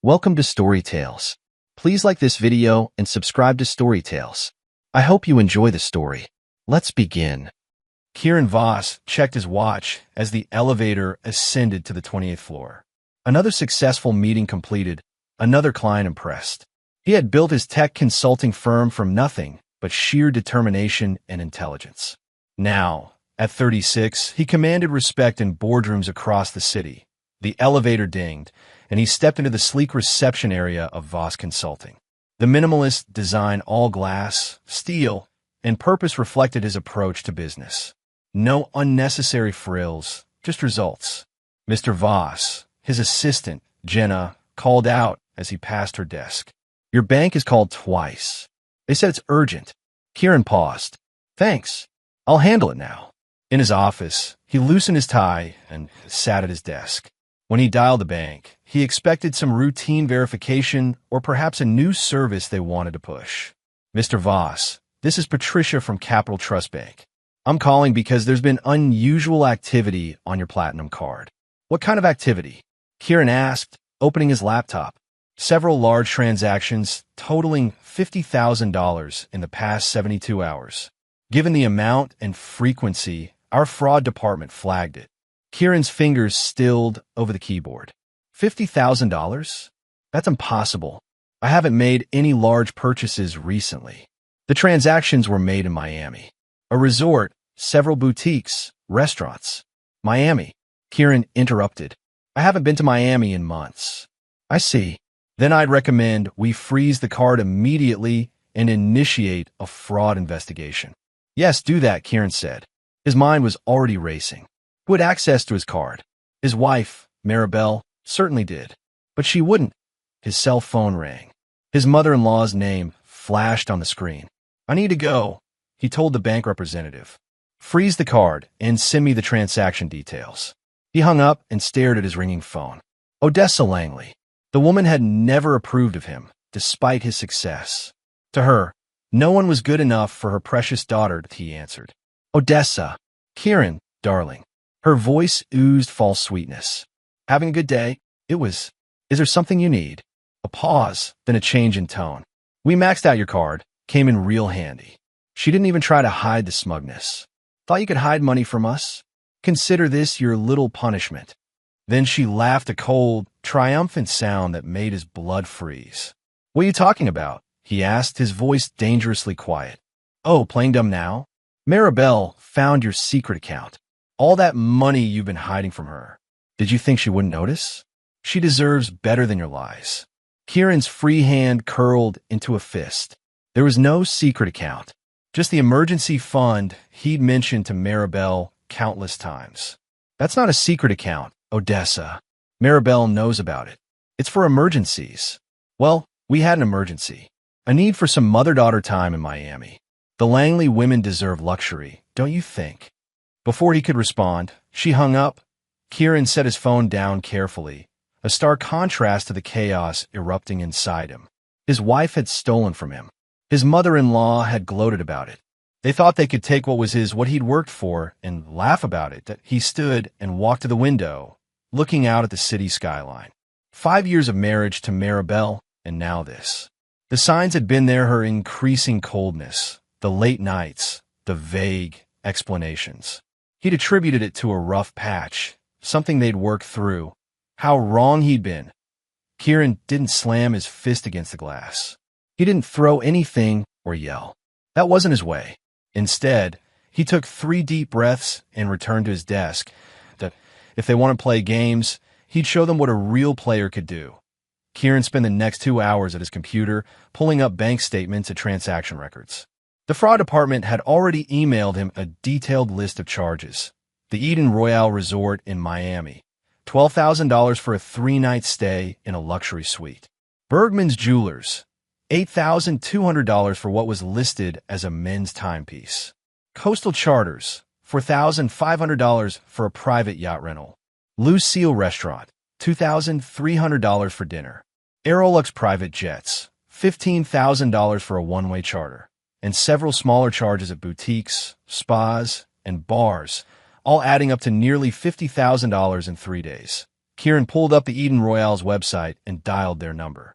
Welcome to Story Tales. Please like this video and subscribe to Story Tales. I hope you enjoy the story. Let's begin. Kieran Voss checked his watch as the elevator ascended to the 28th floor. Another successful meeting completed, another client impressed. He had built his tech consulting firm from nothing but sheer determination and intelligence. Now, at 36, he commanded respect in boardrooms across the city. The elevator dinged, and he stepped into the sleek reception area of Voss Consulting. The minimalist design, all glass, steel, and purpose reflected his approach to business. No unnecessary frills, just results. Mr. Voss, his assistant, Jenna, called out as he passed her desk. "Your bank is called twice. They said it's urgent." Kieran paused. "Thanks. I'll handle it now." In his office, he loosened his tie and sat at his desk. When he dialed the bank, he expected some routine verification or perhaps a new service they wanted to push. "Mr. Voss, this is Patricia from Capital Trust Bank. I'm calling because there's been unusual activity on your Platinum card." "What kind of activity?" Kieran asked, opening his laptop. "Several large transactions totaling $50,000 in the past 72 hours. Given the amount and frequency, our fraud department flagged it." Kieran's fingers stilled over the keyboard. $50,000? That's impossible. I haven't made any large purchases recently. The transactions were made in Miami. A resort, several boutiques, restaurants. "Miami," Kieran interrupted. "I haven't been to Miami in months." "I see. Then I'd recommend we freeze the card immediately and initiate a fraud investigation." "Yes, do that," Kieran said. His mind was already racing. Who had access to his card? His wife, Maribel, certainly did. But she wouldn't. His cell phone rang. His mother-in-law's name flashed on the screen. "I need to go," he told the bank representative. "Freeze the card and send me the transaction details." He hung up and stared at his ringing phone. Odessa Langley. The woman had never approved of him, despite his success. To her, no one was good enough for her precious daughter, he answered. "Odessa. Kieran, darling." Her voice oozed false sweetness. "Having a good day?" It was. "Is there something you need?" A pause, then a change in tone. "We maxed out your card. Came in real handy." She didn't even try to hide the smugness. "Thought you could hide money from us? Consider this your little punishment." Then she laughed a cold, triumphant sound that made his blood freeze. "What are you talking about?" he asked, his voice dangerously quiet. "Oh, playing dumb now? Maribel found your secret account. All that money you've been hiding from her. Did you think she wouldn't notice? She deserves better than your lies." Kieran's free hand curled into a fist. There was no secret account, just the emergency fund he'd mentioned to Maribel countless times. "That's not a secret account, Odessa. Maribel knows about it. It's for emergencies." "Well, we had an emergency. A need for some mother-daughter time in Miami. The Langley women deserve luxury, don't you think?" Before he could respond, she hung up. Kieran set his phone down carefully, a stark contrast to the chaos erupting inside him. His wife had stolen from him. His mother-in-law had gloated about it. They thought they could take what was his, what he'd worked for, and laugh about it. That he stood and walked to the window, looking out at the city skyline. 5 years of marriage to Maribel, and now this. The signs had been there, her increasing coldness, the late nights, the vague explanations. He'd attributed it to a rough patch, something they'd worked through. How wrong he'd been. Kieran didn't slam his fist against the glass. He didn't throw anything or yell. That wasn't his way. Instead, he took 3 deep breaths and returned to his desk. That if they want to play games, he'd show them what a real player could do. Kieran spent the next 2 hours at his computer, pulling up bank statements and transaction records. The fraud department had already emailed him a detailed list of charges. The Eden Royale Resort in Miami. $12,000 for a 3-night stay in a luxury suite. Bergman's Jewelers. $8,200 for what was listed as a men's timepiece. Coastal Charters. $4,500 for a private yacht rental. Lucille Restaurant. $2,300 for dinner. Aerolux Private Jets. $15,000 for a one-way charter. And several smaller charges at boutiques, spas, and bars, all adding up to nearly $50,000 in 3 days. Kieran pulled up the Eden Royale's website and dialed their number.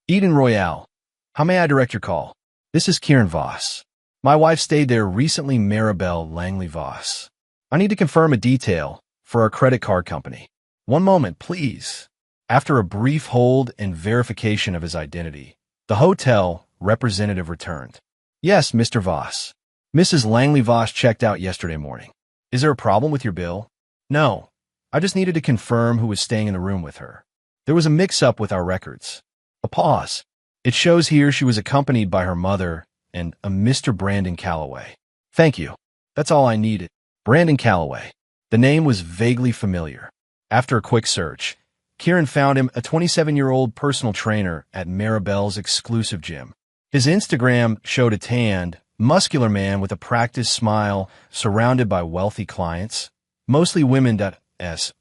Eden Royale. How may I direct your call? This is Kieran Voss. My wife stayed there recently, Maribel Langley Voss. I need to confirm a detail for our credit card company. One moment, please. After a brief hold and verification of his identity, the hotel representative returned. Yes, Mr. Voss. Mrs. Langley Voss checked out yesterday morning. Is there a problem with your bill? No. I just needed to confirm who was staying in the room with her. There was a mix-up with our records. A pause. It shows here she was accompanied by her mother and a Mr. Brandon Calloway. Thank you. That's all I needed. Brandon Calloway. The name was vaguely familiar. After a quick search, Kieran found him a 27-year-old personal trainer at Maribel's exclusive gym. His Instagram showed a tanned, muscular man with a practiced smile surrounded by wealthy clients, mostly women.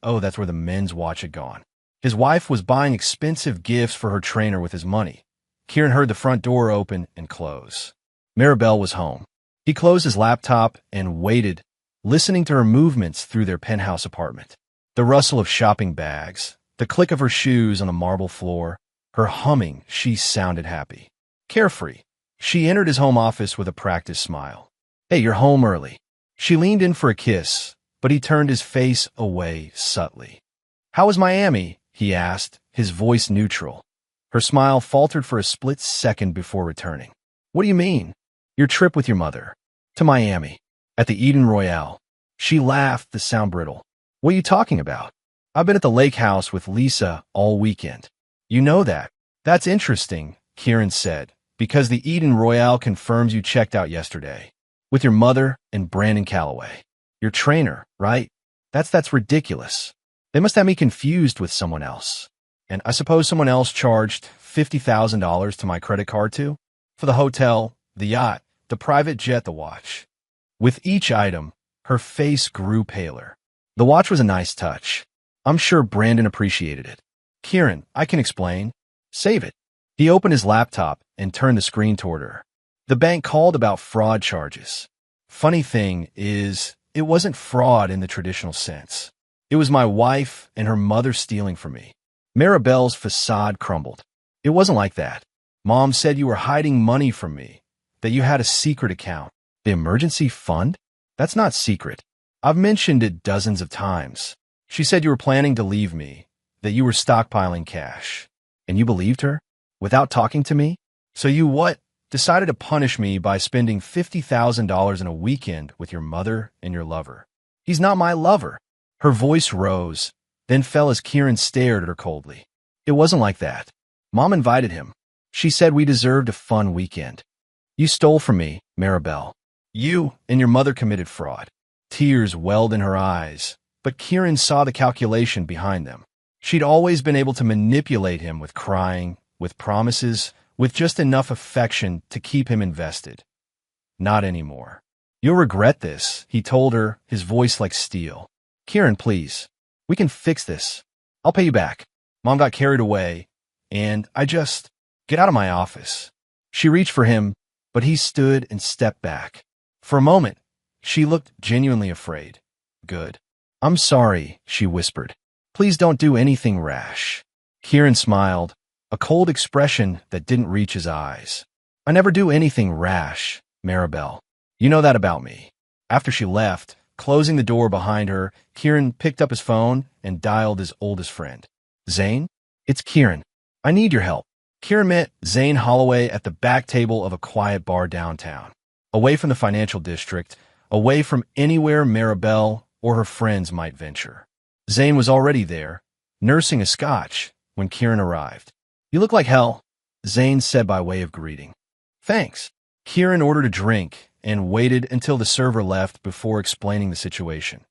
Oh, that's where the men's watch had gone. His wife was buying expensive gifts for her trainer with his money. Kieran heard the front door open and close. Maribel was home. He closed his laptop and waited, listening to her movements through their penthouse apartment. The rustle of shopping bags, the click of her shoes on the marble floor, her humming. She sounded happy. Carefree. She entered his home office with a practiced smile. Hey, you're home early. She leaned in for a kiss, but he turned his face away subtly. How was Miami? He asked, his voice neutral. Her smile faltered for a split second before returning. What do you mean? Your trip with your mother. To Miami. At the Eden Royale. She laughed, the sound brittle. What are you talking about? I've been at the lake house with Lisa all weekend. You know that. That's interesting, Kieran said, because the Eden Royale confirms you checked out yesterday. With your mother and Brandon Calloway. Your trainer, right? That's ridiculous. They must have me confused with someone else. And I suppose someone else charged $50,000 to my credit card too? For the hotel, the yacht, the private jet, the watch. With each item, her face grew paler. The watch was a nice touch. I'm sure Brandon appreciated it. Kieran, I can explain. Save it. He opened his laptop and turned the screen toward her. The bank called about fraud charges. Funny thing is, it wasn't fraud in the traditional sense. It was my wife and her mother stealing from me. Maribel's facade crumbled. It wasn't like that. Mom said you were hiding money from me, that you had a secret account. The emergency fund? That's not secret. I've mentioned it dozens of times. She said you were planning to leave me, that you were stockpiling cash. And you believed her? Without talking to me? So you what? Decided to punish me by spending $50,000 in a weekend with your mother and your lover. He's not my lover. Her voice rose, then fell as Kieran stared at her coldly. It wasn't like that. Mom invited him. She said we deserved a fun weekend. You stole from me, Maribel. You and your mother committed fraud. Tears welled in her eyes, but Kieran saw the calculation behind them. She'd always been able to manipulate him with crying, with promises, with just enough affection to keep him invested. Not anymore. You'll regret this, he told her, his voice like steel. Kieran, please. We can fix this. I'll pay you back. Mom got carried away, and get out of my office. She reached for him, but he stood and stepped back. For a moment, she looked genuinely afraid. Good. I'm sorry, she whispered. Please don't do anything rash. Kieran smiled, a cold expression that didn't reach his eyes. I never do anything rash, Maribel. You know that about me. After she left, closing the door behind her, Kieran picked up his phone and dialed his oldest friend. Zane? It's Kieran. I need your help. Kieran met Zane Holloway at the back table of a quiet bar downtown, away from the financial district, away from anywhere Maribel or her friends might venture. Zane was already there, nursing a scotch, when Kieran arrived. You look like hell, Zane said by way of greeting. Thanks. Kieran ordered a drink and waited until the server left before explaining the situation.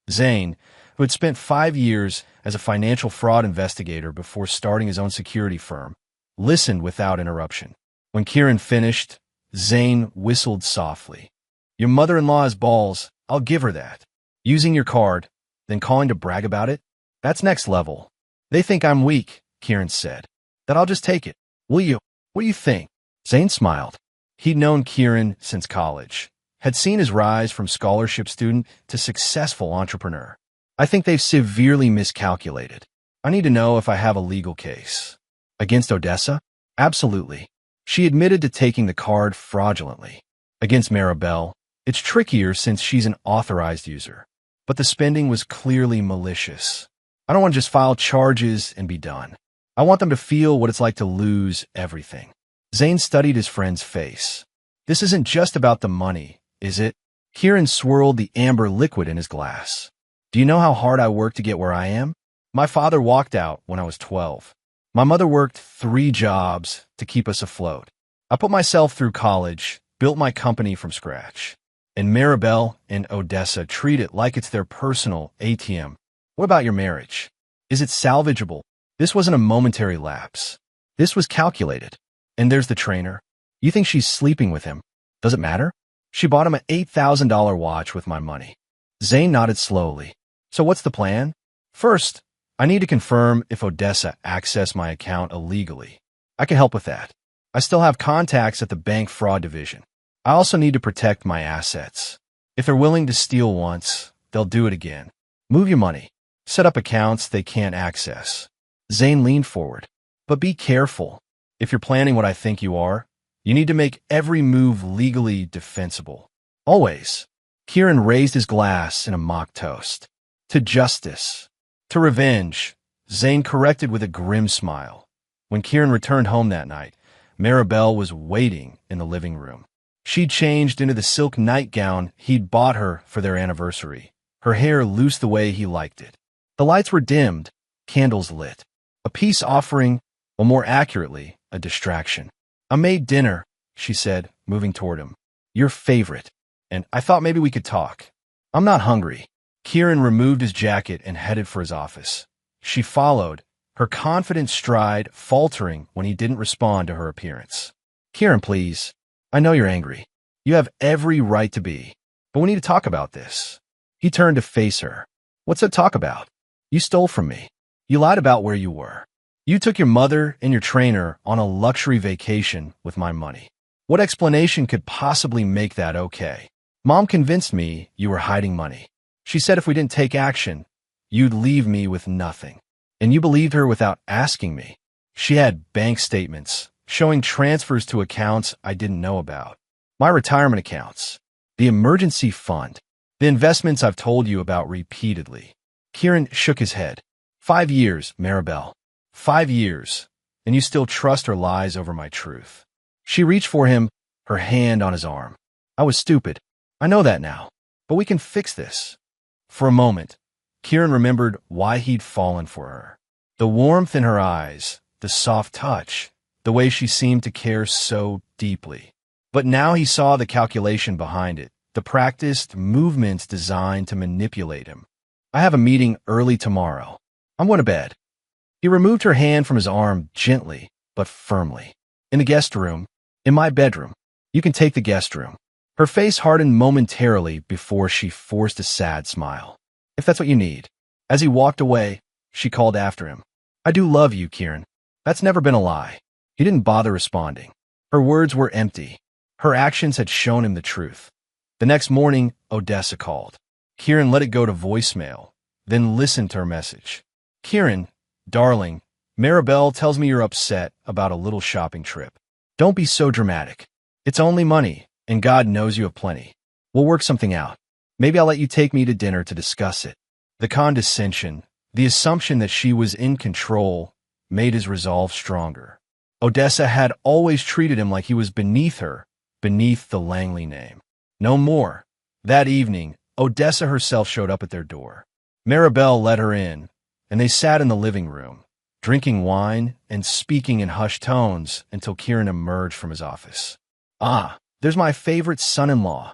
Zane, who had spent 5 years as a financial fraud investigator before starting his own security firm, listened without interruption. When Kieran finished, Zane whistled softly. Your mother-in-law has balls, I'll give her that. Using your card, then calling to brag about it? That's next level. They think I'm weak, Kieran said. That I'll just take it. Will you? What do you think? Zane smiled. He'd known Kieran since college, had seen his rise from scholarship student to successful entrepreneur. I think they've severely miscalculated. I need to know if I have a legal case. Against Odessa? Absolutely. She admitted to taking the card fraudulently. Against Maribel, it's trickier since she's an authorized user. But the spending was clearly malicious. I don't want to just file charges and be done. I want them to feel what it's like to lose everything. Zane studied his friend's face. This isn't just about the money, is it? Kieran swirled the amber liquid in his glass. Do you know how hard I worked to get where I am? My father walked out when I was 12. My mother worked 3 jobs to keep us afloat. I put myself through college, built my company from scratch. And Maribel and Odessa treat it like it's their personal ATM. What about your marriage? Is it salvageable? This wasn't a momentary lapse. This was calculated. And there's the trainer. You think she's sleeping with him? Does it matter? She bought him an $8,000 watch with my money. Zane nodded slowly. So what's the plan? First, I need to confirm if Odessa accessed my account illegally. I can help with that. I still have contacts at the bank fraud division. I also need to protect my assets. If they're willing to steal once, they'll do it again. Move your money. Set up accounts they can't access. Zane leaned forward. But be careful. If you're planning what I think you are, you need to make every move legally defensible. Always. Kieran raised his glass in a mock toast. To justice. To revenge. Zane corrected with a grim smile. When Kieran returned home that night, Maribel was waiting in the living room. She'd changed into the silk nightgown he'd bought her for their anniversary, her hair loose the way he liked it. The lights were dimmed, candles lit. A peace offering, or more accurately, a distraction. I made dinner, she said, moving toward him. Your favorite. And I thought maybe we could talk. I'm not hungry. Kieran removed his jacket and headed for his office. She followed, her confident stride faltering when he didn't respond to her appearance. Kieran, please. I know you're angry. You have every right to be. But we need to talk about this. He turned to face her. What's to talk about? You stole from me. You lied about where you were. You took your mother and your trainer on a luxury vacation with my money. What explanation could possibly make that okay? Mom convinced me you were hiding money. She said if we didn't take action, you'd leave me with nothing. And you believed her without asking me. She had bank statements showing transfers to accounts I didn't know about. My retirement accounts, the emergency fund, the investments I've told you about repeatedly. Kieran shook his head. 5 years, Maribel. 5 years, and you still trust her lies over my truth. She reached for him, her hand on his arm. I was stupid. I know that now, but we can fix this. For a moment, Kieran remembered why he'd fallen for her. The warmth in her eyes, the soft touch, the way she seemed to care so deeply. But now he saw the calculation behind it, the practiced movements designed to manipulate him. I have a meeting early tomorrow. I'm going to bed. He removed her hand from his arm gently, but firmly. In the guest room, in my bedroom. You can take the guest room. Her face hardened momentarily before she forced a sad smile. If that's what you need. As he walked away, she called after him. I do love you, Kieran. That's never been a lie. He didn't bother responding. Her words were empty. Her actions had shown him the truth. The next morning, Odessa called. Kieran let it go to voicemail, then listened to her message. Kieran, darling, Maribel tells me you're upset about a little shopping trip. Don't be so dramatic. It's only money, and God knows you have plenty. We'll work something out. Maybe I'll let you take me to dinner to discuss it. The condescension, the assumption that she was in control, made his resolve stronger. Odessa had always treated him like he was beneath her, beneath the Langley name. No more. That evening, Odessa herself showed up at their door. Maribel let her in, and they sat in the living room, drinking wine and speaking in hushed tones until Kieran emerged from his office. Ah, there's my favorite son-in-law,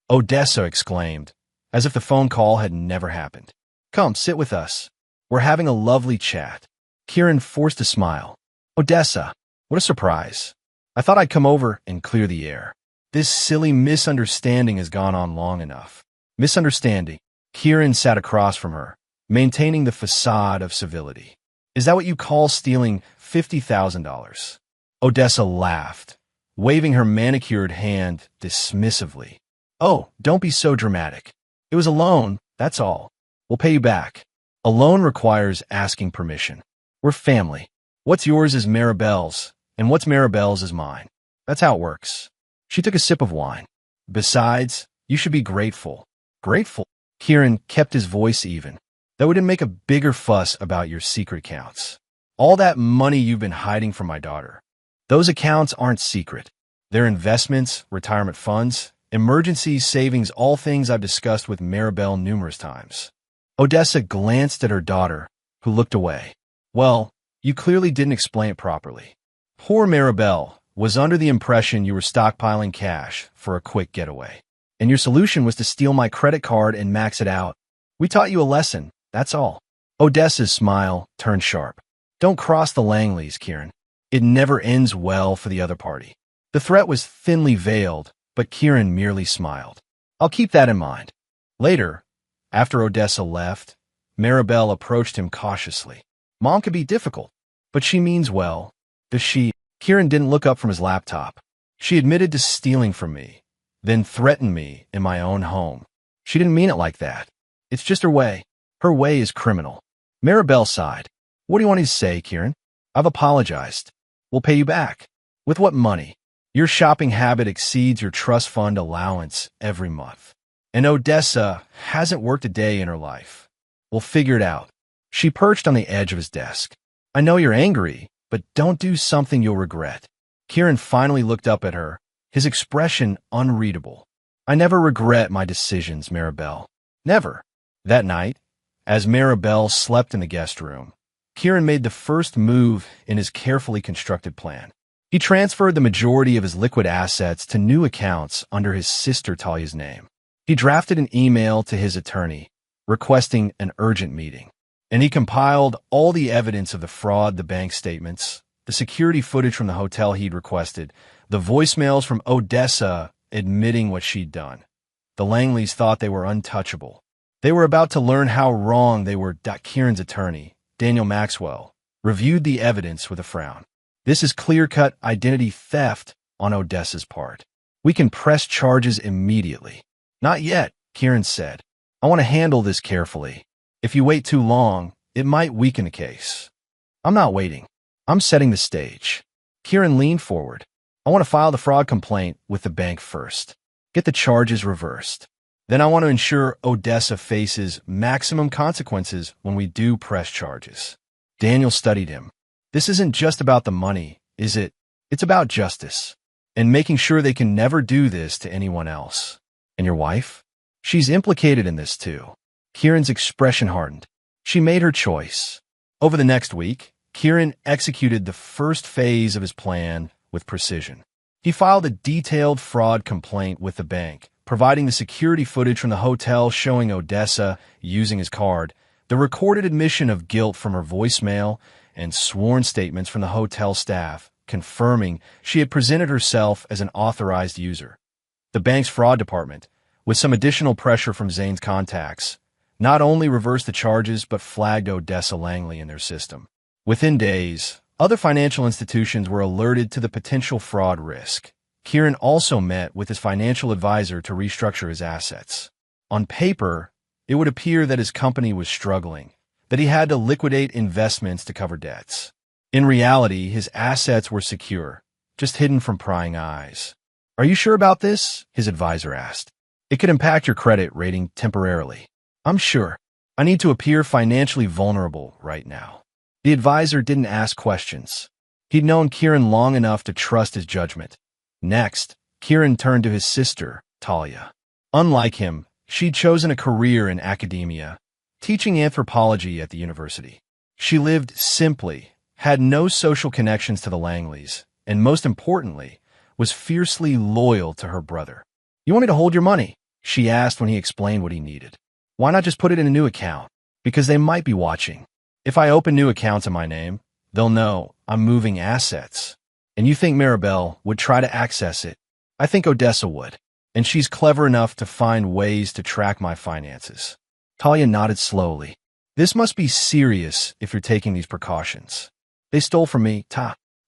Odessa exclaimed, as if the phone call had never happened. Come, sit with us. We're having a lovely chat. Kieran forced a smile. Odessa, what a surprise. I thought I'd come over and clear the air. This silly misunderstanding has gone on long enough. Misunderstanding. Kieran sat across from her, maintaining the facade of civility. Is that what you call stealing $50,000? Odessa laughed, waving her manicured hand dismissively. Oh, don't be so dramatic. It was a loan, that's all. We'll pay you back. A loan requires asking permission. We're family. What's yours is Maribel's, and what's Maribel's is mine. That's how it works. She took a sip of wine. Besides, you should be grateful. Grateful? Kieran kept his voice even. That wouldn't make a bigger fuss about your secret accounts. All that money you've been hiding from my daughter. Those accounts aren't secret. They're investments, retirement funds, emergency savings, all things I've discussed with Maribel numerous times. Odessa glanced at her daughter, who looked away. Well, you clearly didn't explain it properly. Poor Maribel was under the impression you were stockpiling cash for a quick getaway. And your solution was to steal my credit card and max it out. We taught you a lesson, that's all. Odessa's smile turned sharp. Don't cross the Langleys, Kieran. It never ends well for the other party. The threat was thinly veiled, but Kieran merely smiled. I'll keep that in mind. Later, after Odessa left, Maribel approached him cautiously. Mom can be difficult, but she means well. Does she? Kieran didn't look up from his laptop. She admitted to stealing from me, then threatened me in my own home. She didn't mean it like that. It's just her way. Her way is criminal. Maribel sighed. What do you want me to say, Kieran? I've apologized. We'll pay you back. With what money? Your shopping habit exceeds your trust fund allowance every month. And Odessa hasn't worked a day in her life. We'll figure it out. She perched on the edge of his desk. I know you're angry, but don't do something you'll regret. Kieran finally looked up at her, his expression unreadable. I never regret my decisions, Maribel. Never. That night, as Maribel slept in the guest room, Kieran made the first move in his carefully constructed plan. He transferred the majority of his liquid assets to new accounts under his sister Talia's name. He drafted an email to his attorney, requesting an urgent meeting. And he compiled all the evidence of the fraud, the bank statements, the security footage from the hotel he'd requested, the voicemails from Odessa admitting what she'd done. The Langleys thought they were untouchable. They were about to learn how wrong they were. Kieran's attorney, Daniel Maxwell, reviewed the evidence with a frown. This is clear-cut identity theft on Odessa's part. We can press charges immediately. Not yet, Kieran said. I want to handle this carefully. If you wait too long, it might weaken the case. I'm not waiting. I'm setting the stage. Kieran leaned forward. I want to file the fraud complaint with the bank first. Get the charges reversed. Then I want to ensure Odessa faces maximum consequences when we do press charges. Daniel studied him. This isn't just about the money, is it? It's about justice. And making sure they can never do this to anyone else. And your wife? She's implicated in this too. Kieran's expression hardened. She made her choice. Over the next week, Kieran executed the first phase of his plan with precision. He filed a detailed fraud complaint with the bank, providing the security footage from the hotel showing Odessa using his card, the recorded admission of guilt from her voicemail, and sworn statements from the hotel staff, confirming she had presented herself as an authorized user. The bank's fraud department, with some additional pressure from Zane's contacts, not only reversed the charges but flagged Odessa Langley in their system. Within days, other financial institutions were alerted to the potential fraud risk. Kieran also met with his financial advisor to restructure his assets. On paper, it would appear that his company was struggling, that he had to liquidate investments to cover debts. In reality, his assets were secure, just hidden from prying eyes. Are you sure about this? His advisor asked. It could impact your credit rating temporarily. I'm sure. I need to appear financially vulnerable right now. The advisor didn't ask questions. He'd known Kieran long enough to trust his judgment. Next, Kieran turned to his sister, Talia. Unlike him, she'd chosen a career in academia, teaching anthropology at the university. She lived simply, had no social connections to the Langleys, and most importantly, was fiercely loyal to her brother. You want me to hold your money? She asked when he explained what he needed. Why not just put it in a new account? Because they might be watching. If I open new accounts in my name, they'll know I'm moving assets. And you think Maribel would try to access it? I think Odessa would. And she's clever enough to find ways to track my finances. Talia nodded slowly. This must be serious if you're taking these precautions. They stole from me,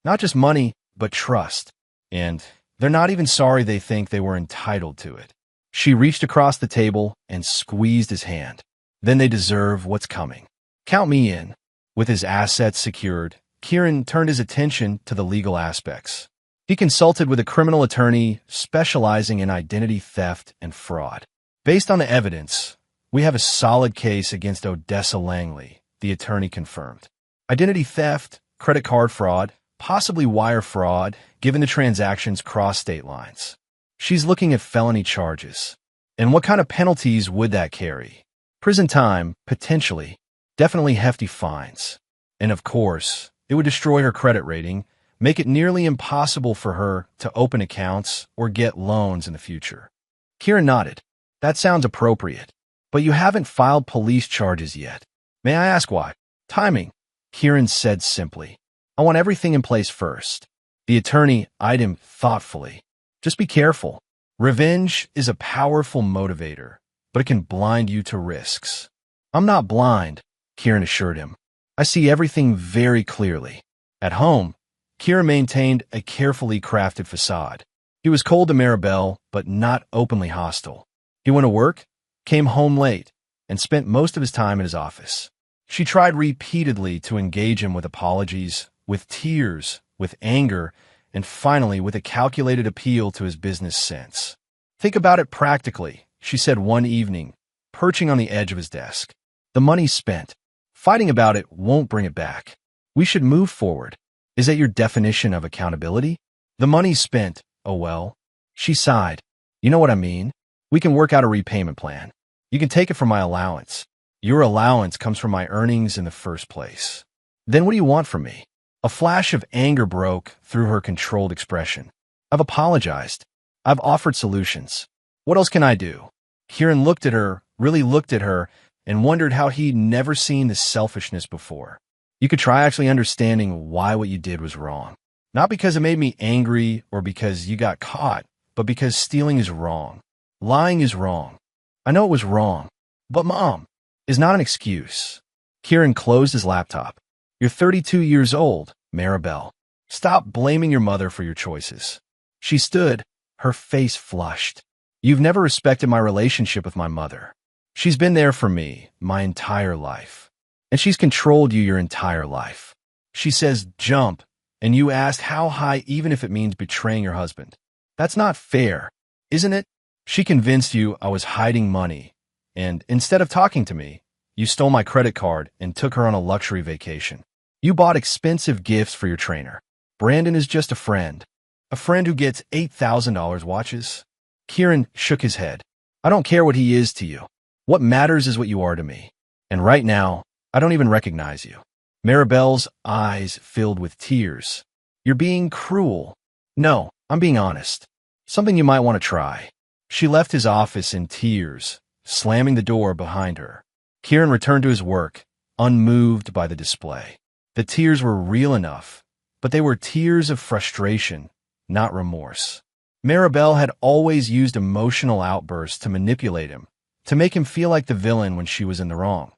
not just money, but trust. And they're not even sorry they think they were entitled to it. She reached across the table and squeezed his hand. Then they deserve what's coming. Count me in. With his assets secured, Kieran turned his attention to the legal aspects. He consulted with a criminal attorney specializing in identity theft and fraud. Based on the evidence, we have a solid case against Odessa Langley, the attorney confirmed. Identity theft, credit card fraud, possibly wire fraud, given the transactions cross state lines. She's looking at felony charges. And what kind of penalties would that carry? Prison time, potentially. Definitely hefty fines. And of course, it would destroy her credit rating, make it nearly impossible for her to open accounts or get loans in the future. Kieran nodded. That sounds appropriate. But you haven't filed police charges yet. May I ask why? Timing, Kieran said simply. I want everything in place first. The attorney eyed him thoughtfully. Just be careful. Revenge is a powerful motivator, but it can blind you to risks. I'm not blind, Kieran assured him. I see everything very clearly. At home, Kieran maintained a carefully crafted facade. He was cold to Maribel, but not openly hostile. He went to work, came home late, and spent most of his time in his office. She tried repeatedly to engage him with apologies, with tears, with anger, and finally with a calculated appeal to his business sense. Think about it practically, she said one evening, perching on the edge of his desk. The money's spent. Fighting about it won't bring it back. We should move forward. Is that your definition of accountability? The money's spent, oh well. She sighed. You know what I mean? We can work out a repayment plan. You can take it from my allowance. Your allowance comes from my earnings in the first place. Then what do you want from me? A flash of anger broke through her controlled expression. I've apologized. I've offered solutions. What else can I do? Kieran looked at her, really looked at her, and wondered how he'd never seen this selfishness before. You could try actually understanding why what you did was wrong. Not because it made me angry or because you got caught, but because stealing is wrong. Lying is wrong. I know it was wrong, but Mom is not an excuse. Kieran closed his laptop. You're 32 years old, Maribel. Stop blaming your mother for your choices. She stood, her face flushed. You've never respected my relationship with my mother. She's been there for me my entire life. And she's controlled you your entire life. She says jump, and you asked how high even if it means betraying your husband. That's not fair, isn't it? She convinced you I was hiding money, and instead of talking to me, you stole my credit card and took her on a luxury vacation. You bought expensive gifts for your trainer. Brandon is just a friend who gets $8,000 watches. Kieran shook his head. I don't care what he is to you. What matters is what you are to me. And right now, I don't even recognize you. Maribel's eyes filled with tears. You're being cruel. No, I'm being honest. Something you might want to try. She left his office in tears, slamming the door behind her. Kieran returned to his work, unmoved by the display. The tears were real enough, but they were tears of frustration, not remorse. Maribel had always used emotional outbursts to manipulate him, to make him feel like the villain when she was in the wrong.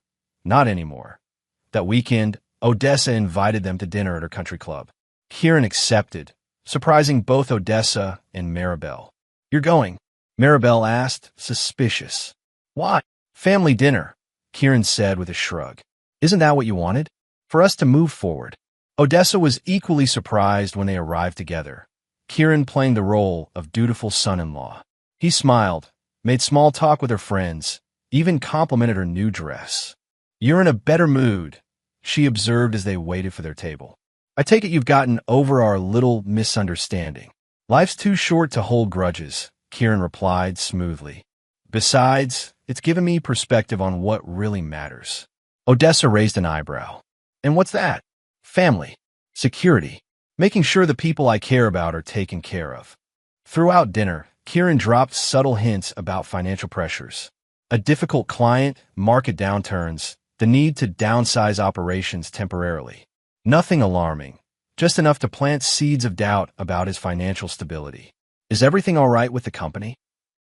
Not anymore. That weekend, Odessa invited them to dinner at her country club. Kieran accepted, surprising both Odessa and Maribel. You're going? Maribel asked, suspicious. Why? Family dinner, Kieran said with a shrug. Isn't that what you wanted? For us to move forward. Odessa was equally surprised when they arrived together, Kieran playing the role of dutiful son-in-law. He smiled, made small talk with her friends, even complimented her new dress. You're in a better mood, she observed as they waited for their table. I take it you've gotten over our little misunderstanding. Life's too short to hold grudges, Kieran replied smoothly. Besides, it's given me perspective on what really matters. Odessa raised an eyebrow. And what's that? Family. Security. Making sure the people I care about are taken care of. Throughout dinner, Kieran dropped subtle hints about financial pressures. A difficult client, market downturns, the need to downsize operations temporarily. Nothing alarming, just enough to plant seeds of doubt about his financial stability. Is everything all right with the company?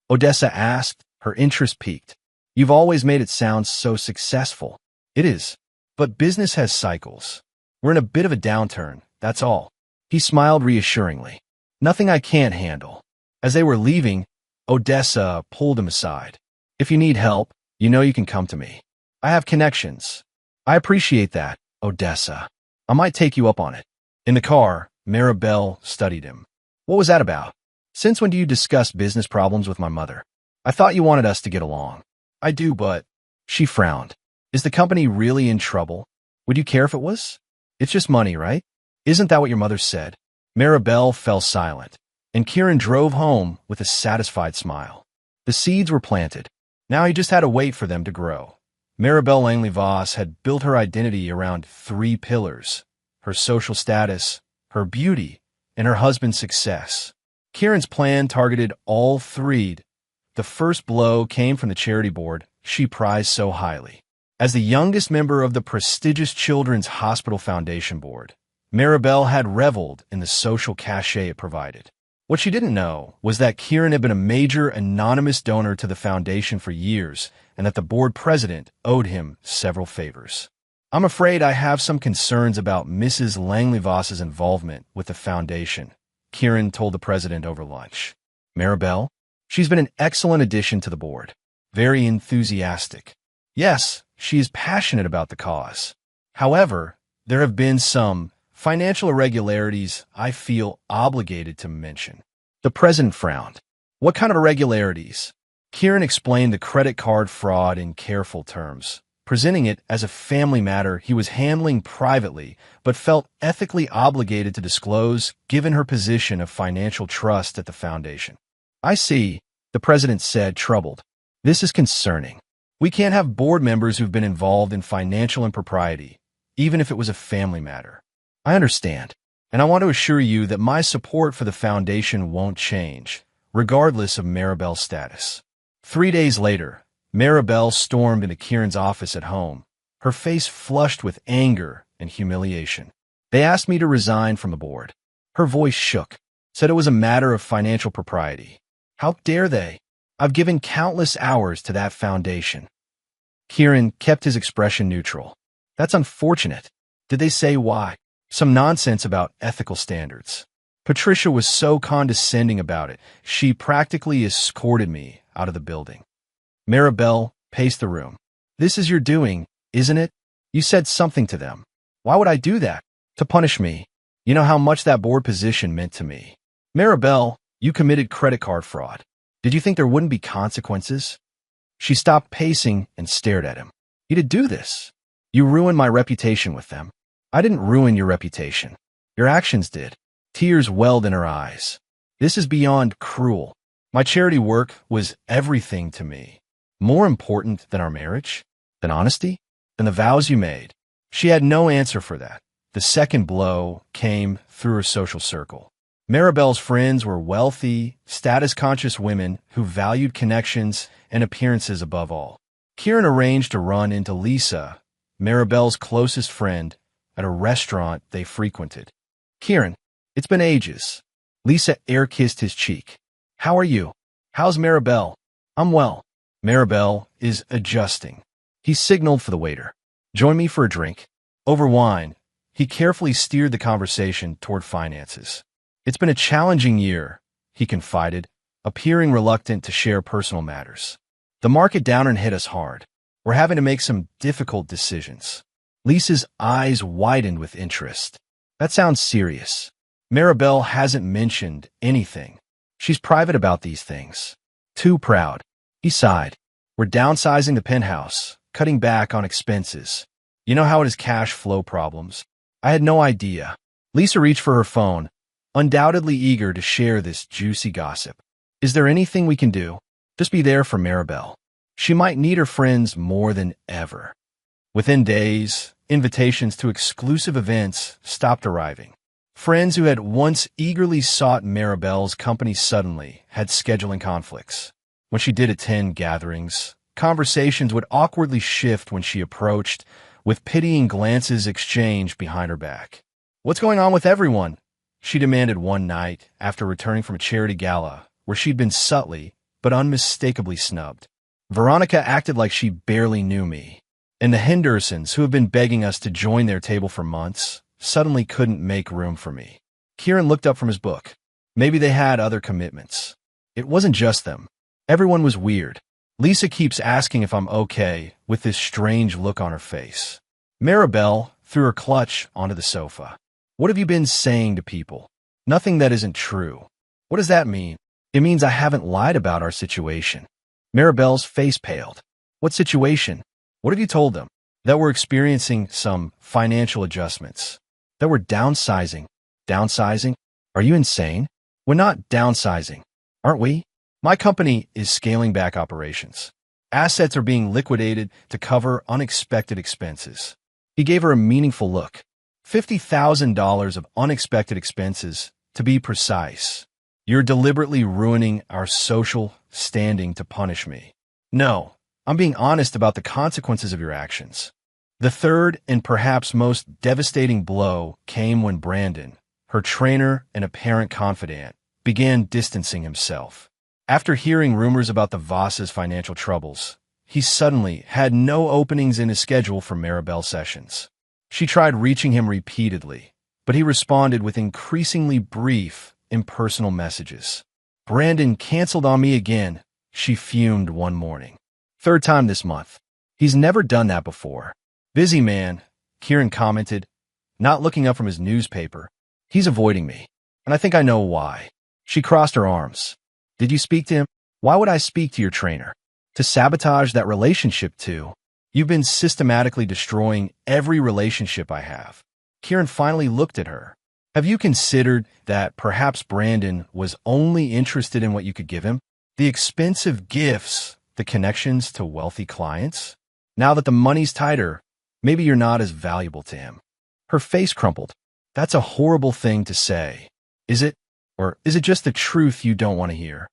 Odessa asked, her interest piqued. You've always made it sound so successful. It is. But business has cycles. We're in a bit of a downturn, that's all. He smiled reassuringly. Nothing I can't handle. As they were leaving, Odessa pulled him aside. If you need help, you know you can come to me. I have connections. I appreciate that, Odessa. I might take you up on it. In the car, Maribel studied him. What was that about? Since when do you discuss business problems with my mother? I thought you wanted us to get along. I do, but... She frowned. Is the company really in trouble? Would you care if it was? It's just money, right? Isn't that what your mother said? Maribel fell silent, and Kieran drove home with a satisfied smile. The seeds were planted. Now he just had to wait for them to grow. Maribel Langley Voss had built her identity around 3 pillars: her social status, her beauty, and her husband's success. Kieran's plan targeted all 3. The first blow came from the charity board she prized so highly. As the youngest member of the prestigious Children's Hospital Foundation Board, Maribel had reveled in the social cachet it provided. What she didn't know was that Kieran had been a major anonymous donor to the foundation for years, and that the board president owed him several favors. I'm afraid I have some concerns about Mrs. Langley Voss's involvement with the foundation, Kieran told the president over lunch. Maribel? She's been an excellent addition to the board. Very enthusiastic. Yes, she is passionate about the cause. However, there have been some financial irregularities I feel obligated to mention. The president frowned. What kind of irregularities? Kieran explained the credit card fraud in careful terms, presenting it as a family matter he was handling privately, but felt ethically obligated to disclose given her position of financial trust at the foundation. I see, the president said, troubled. This is concerning. We can't have board members who've been involved in financial impropriety, even if it was a family matter. I understand, and I want to assure you that my support for the foundation won't change, regardless of Maribel's status. 3 days later, Maribel stormed into Kieran's office at home, her face flushed with anger and humiliation. They asked me to resign from the board. Her voice shook, said it was a matter of financial propriety. How dare they? I've given countless hours to that foundation. Kieran kept his expression neutral. That's unfortunate. Did they say why? Some nonsense about ethical standards. Patricia was so condescending about it, she practically escorted me out of the building. Maribel paced the room. This is your doing, isn't it? You said something to them. Why would I do that? To punish me. You know how much that board position meant to me. Maribel, you committed credit card fraud. Did you think there wouldn't be consequences? She stopped pacing and stared at him. You did do this. You ruined my reputation with them. I didn't ruin your reputation. Your actions did. Tears welled in her eyes. This is beyond cruel. My charity work was everything to me. More important than our marriage? Than honesty? Than the vows you made? She had no answer for that. The second blow came through her social circle. Maribel's friends were wealthy, status-conscious women who valued connections and appearances above all. Kieran arranged to run into Lisa, Maribel's closest friend, at a restaurant they frequented. Kieran, it's been ages. Lisa air-kissed his cheek. How are you? How's Maribel? I'm well. Maribel is adjusting. He signaled for the waiter. Join me for a drink. Over wine, he carefully steered the conversation toward finances. It's been a challenging year, he confided, appearing reluctant to share personal matters. The market downturn hit us hard. We're having to make some difficult decisions. Lisa's eyes widened with interest. That sounds serious. Maribel hasn't mentioned anything. She's private about these things. Too proud. He sighed. We're downsizing the penthouse, cutting back on expenses. You know how it is cash flow problems. I had no idea. Lisa reached for her phone, undoubtedly eager to share this juicy gossip. Is there anything we can do? Just be there for Maribel. She might need her friends more than ever. Within days, invitations to exclusive events stopped arriving. Friends who had once eagerly sought Maribel's company suddenly had scheduling conflicts. When she did attend gatherings, conversations would awkwardly shift when she approached, with pitying glances exchanged behind her back. What's going on with everyone? She demanded one night after returning from a charity gala where she'd been subtly but unmistakably snubbed. Veronica acted like she barely knew me, and the Hendersons, who have been begging us to join their table for months, suddenly couldn't make room for me. Kieran looked up from his book. Maybe they had other commitments. It wasn't just them. Everyone was weird. Lisa keeps asking if I'm okay with this strange look on her face. Maribel threw her clutch onto the sofa. What have you been saying to people? Nothing that isn't true. What does that mean? It means I haven't lied about our situation. Maribel's face paled. What situation? What have you told them? That we're experiencing some financial adjustments. That we're downsizing. Downsizing? Are you insane? We're not downsizing, aren't we? My company is scaling back operations. Assets are being liquidated to cover unexpected expenses. He gave her a meaningful look. $50,000 of unexpected expenses, to be precise. You're deliberately ruining our social standing to punish me. No, I'm being honest about the consequences of your actions. The third and perhaps most devastating blow came when Brandon, her trainer and apparent confidant, began distancing himself. After hearing rumors about the Voss's financial troubles, he suddenly had no openings in his schedule for Maribel sessions. She tried reaching him repeatedly, but he responded with increasingly brief, impersonal messages. Brandon canceled on me again, she fumed one morning. Third time this month. He's never done that before. Busy man, Kieran commented, not looking up from his newspaper. He's avoiding me, and I think I know why. She crossed her arms. Did you speak to him? Why would I speak to your trainer? To sabotage that relationship too? You've been systematically destroying every relationship I have. Kieran finally looked at her. Have you considered that perhaps Brandon was only interested in what you could give him? The expensive gifts, the connections to wealthy clients? Now that the money's tighter, maybe you're not as valuable to him. Her face crumpled. That's a horrible thing to say. Is it? Or is it just the truth you don't want to hear?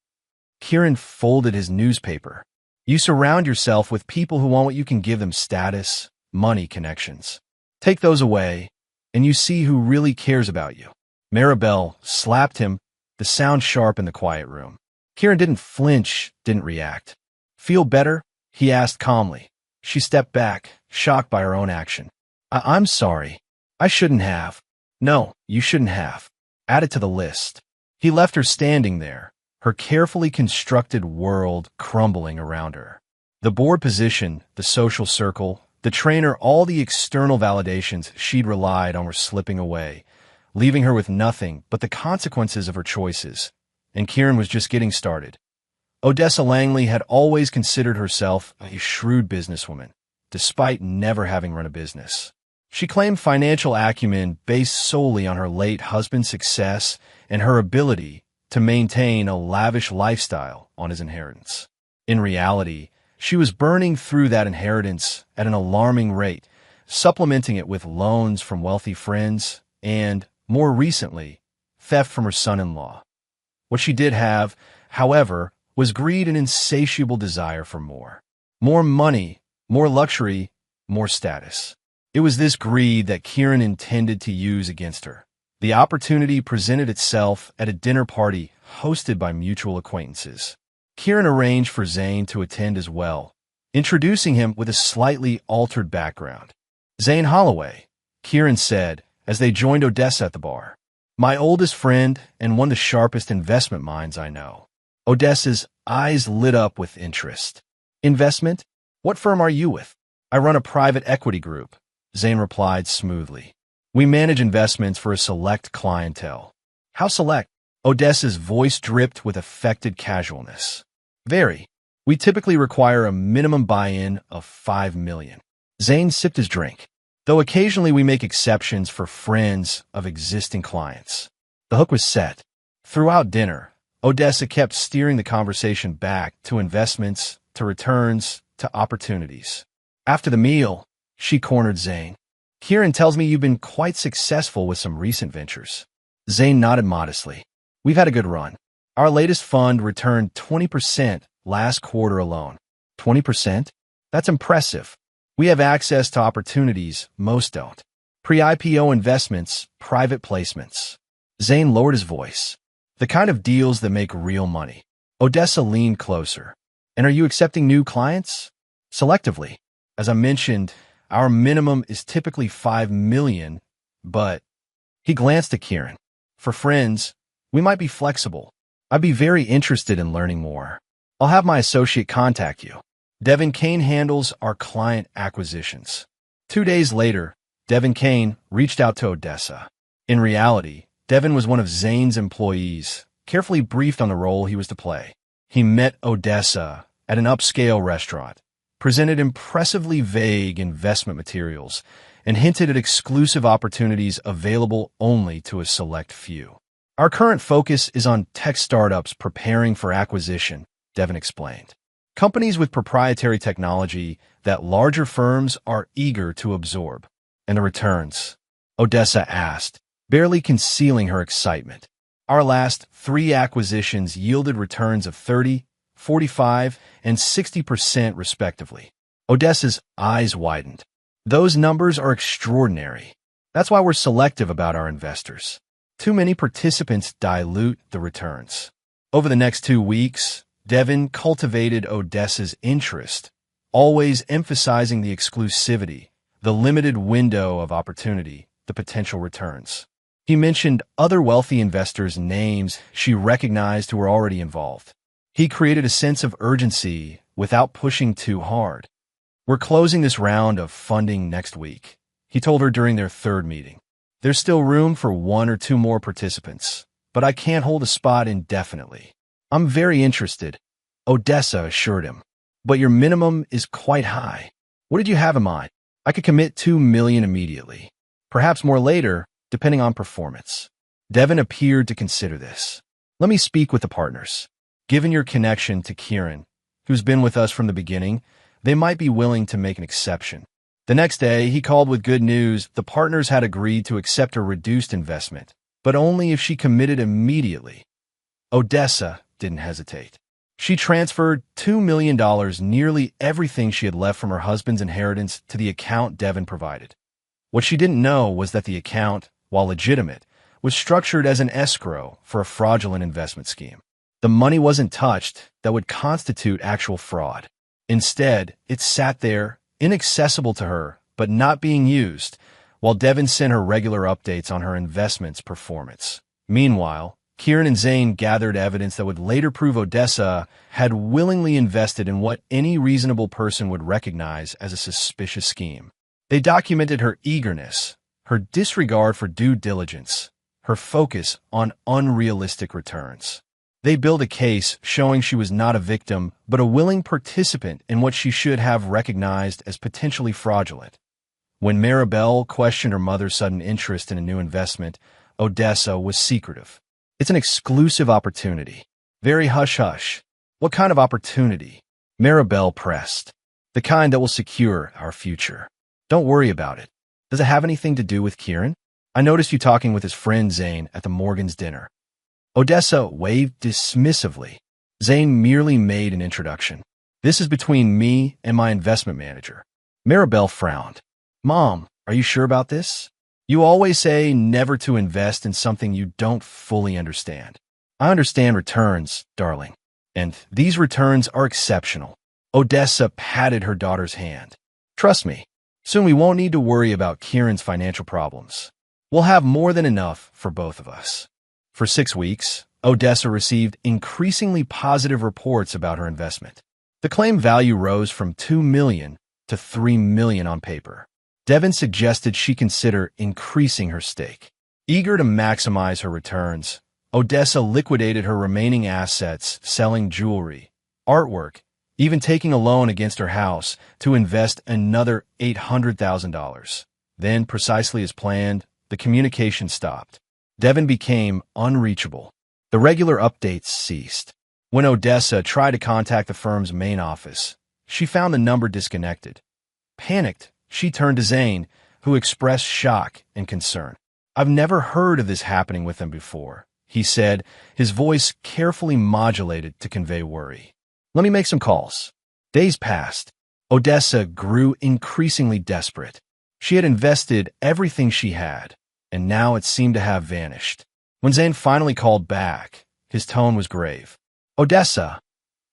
Kieran folded his newspaper. You surround yourself with people who want what you can give them: status, money, connections. Take those away, and you see who really cares about you. Maribel slapped him, the sound sharp in the quiet room. Kieran didn't flinch, didn't react. Feel better? He asked calmly. She stepped back, shocked by her own action. I'm sorry. I shouldn't have. No, you shouldn't have. Add it to the list. He left her standing there, her carefully constructed world crumbling around her. The board position, the social circle, the trainer, all the external validations she'd relied on were slipping away, leaving her with nothing but the consequences of her choices. And Kieran was just getting started. Odessa Langley had always considered herself a shrewd businesswoman, despite never having run a business. She claimed financial acumen based solely on her late husband's success and her ability to maintain a lavish lifestyle on his inheritance. In reality, she was burning through that inheritance at an alarming rate, supplementing it with loans from wealthy friends and, more recently, theft from her son-in-law. What she did have, however, was greed and insatiable desire for more. More money, more luxury, more status. It was this greed that Kieran intended to use against her. The opportunity presented itself at a dinner party hosted by mutual acquaintances. Kieran arranged for Zane to attend as well, introducing him with a slightly altered background. Zane Holloway, Kieran said as they joined Odessa at the bar. My oldest friend and one of the sharpest investment minds I know. Odessa's eyes lit up with interest. Investment? What firm are you with? I run a private equity group, Zane replied smoothly. We manage investments for a select clientele. How select? Odessa's voice dripped with affected casualness. Very. We typically require a minimum buy-in of $5 million. Zane sipped his drink, though occasionally we make exceptions for friends of existing clients. The hook was set. Throughout dinner, Odessa kept steering the conversation back to investments, to returns, to opportunities. After the meal, she cornered Zane. Kieran tells me you've been quite successful with some recent ventures. Zane nodded modestly. We've had a good run. Our latest fund returned 20% last quarter alone. 20%? That's impressive. We have access to opportunities most don't. Pre-IPO investments, private placements. Zane lowered his voice. The kind of deals that make real money. Odessa leaned closer. And are you accepting new clients? Selectively. As I mentioned, our minimum is typically $5 million, but... He glanced at Kieran. For friends, we might be flexible. I'd be very interested in learning more. I'll have my associate contact you. Devin Kane handles our client acquisitions. 2 days later, Devin Kane reached out to Odessa. In reality, Devin was one of Zane's employees, carefully briefed on the role he was to play. He met Odessa at an upscale restaurant, presented impressively vague investment materials, and hinted at exclusive opportunities available only to a select few. Our current focus is on tech startups preparing for acquisition, Devin explained. Companies with proprietary technology that larger firms are eager to absorb. And the returns? Odessa asked, barely concealing her excitement. Our last 3 acquisitions yielded returns of 30, 45, and 60% respectively. Odessa's eyes widened. Those numbers are extraordinary. That's why we're selective about our investors. Too many participants dilute the returns. Over the next 2 weeks, Devin cultivated Odessa's interest, always emphasizing the exclusivity, the limited window of opportunity, the potential returns. He mentioned other wealthy investors' names she recognized who were already involved. He created a sense of urgency without pushing too hard. We're closing this round of funding next week, he told her during their 3rd meeting. There's still room for 1 or 2 more participants, but I can't hold a spot indefinitely. I'm very interested, Odessa assured him. But your minimum is quite high. What did you have in mind? I could commit $2 million immediately, perhaps more later, depending on performance. Devin appeared to consider this. Let me speak with the partners. Given your connection to Kieran, who's been with us from the beginning, they might be willing to make an exception. The next day, he called with good news. The partners had agreed to accept a reduced investment, but only if she committed immediately. Odessa didn't hesitate. She transferred $2 million, nearly everything she had left from her husband's inheritance, to the account Devin provided. What she didn't know was that the account, while legitimate, was structured as an escrow for a fraudulent investment scheme. The money wasn't touched that would constitute actual fraud. Instead, it sat there, inaccessible to her, but not being used, while Devin sent her regular updates on her investment's performance. Meanwhile, Kieran and Zane gathered evidence that would later prove Odessa had willingly invested in what any reasonable person would recognize as a suspicious scheme. They documented her eagerness, her disregard for due diligence, her focus on unrealistic returns. They built a case showing she was not a victim, but a willing participant in what she should have recognized as potentially fraudulent. When Maribel questioned her mother's sudden interest in a new investment, Odessa was secretive. It's an exclusive opportunity. Very hush-hush. What kind of opportunity? Maribel pressed. The kind that will secure our future. Don't worry about it. Does it have anything to do with Kieran? I noticed you talking with his friend Zane at the Morgans' dinner. Odessa waved dismissively. Zane merely made an introduction. This is between me and my investment manager. Maribel frowned. Mom, are you sure about this? You always say never to invest in something you don't fully understand. I understand returns, darling. And these returns are exceptional. Odessa patted her daughter's hand. Trust me, soon we won't need to worry about Kieran's financial problems. We'll have more than enough for both of us. For 6 weeks, Odessa received increasingly positive reports about her investment. The claim value rose from $2 million to $3 million on paper. Devin suggested she consider increasing her stake. Eager to maximize her returns, Odessa liquidated her remaining assets, selling jewelry, artwork, even taking a loan against her house to invest another $800,000. Then, precisely as planned, the communication stopped. Devin became unreachable. The regular updates ceased. When Odessa tried to contact the firm's main office, she found the number disconnected. Panicked, she turned to Zane, who expressed shock and concern. I've never heard of this happening with them before, he said, his voice carefully modulated to convey worry. Let me make some calls. Days passed. Odessa grew increasingly desperate. She had invested everything she had, and now it seemed to have vanished. When Zane finally called back, his tone was grave. Odessa,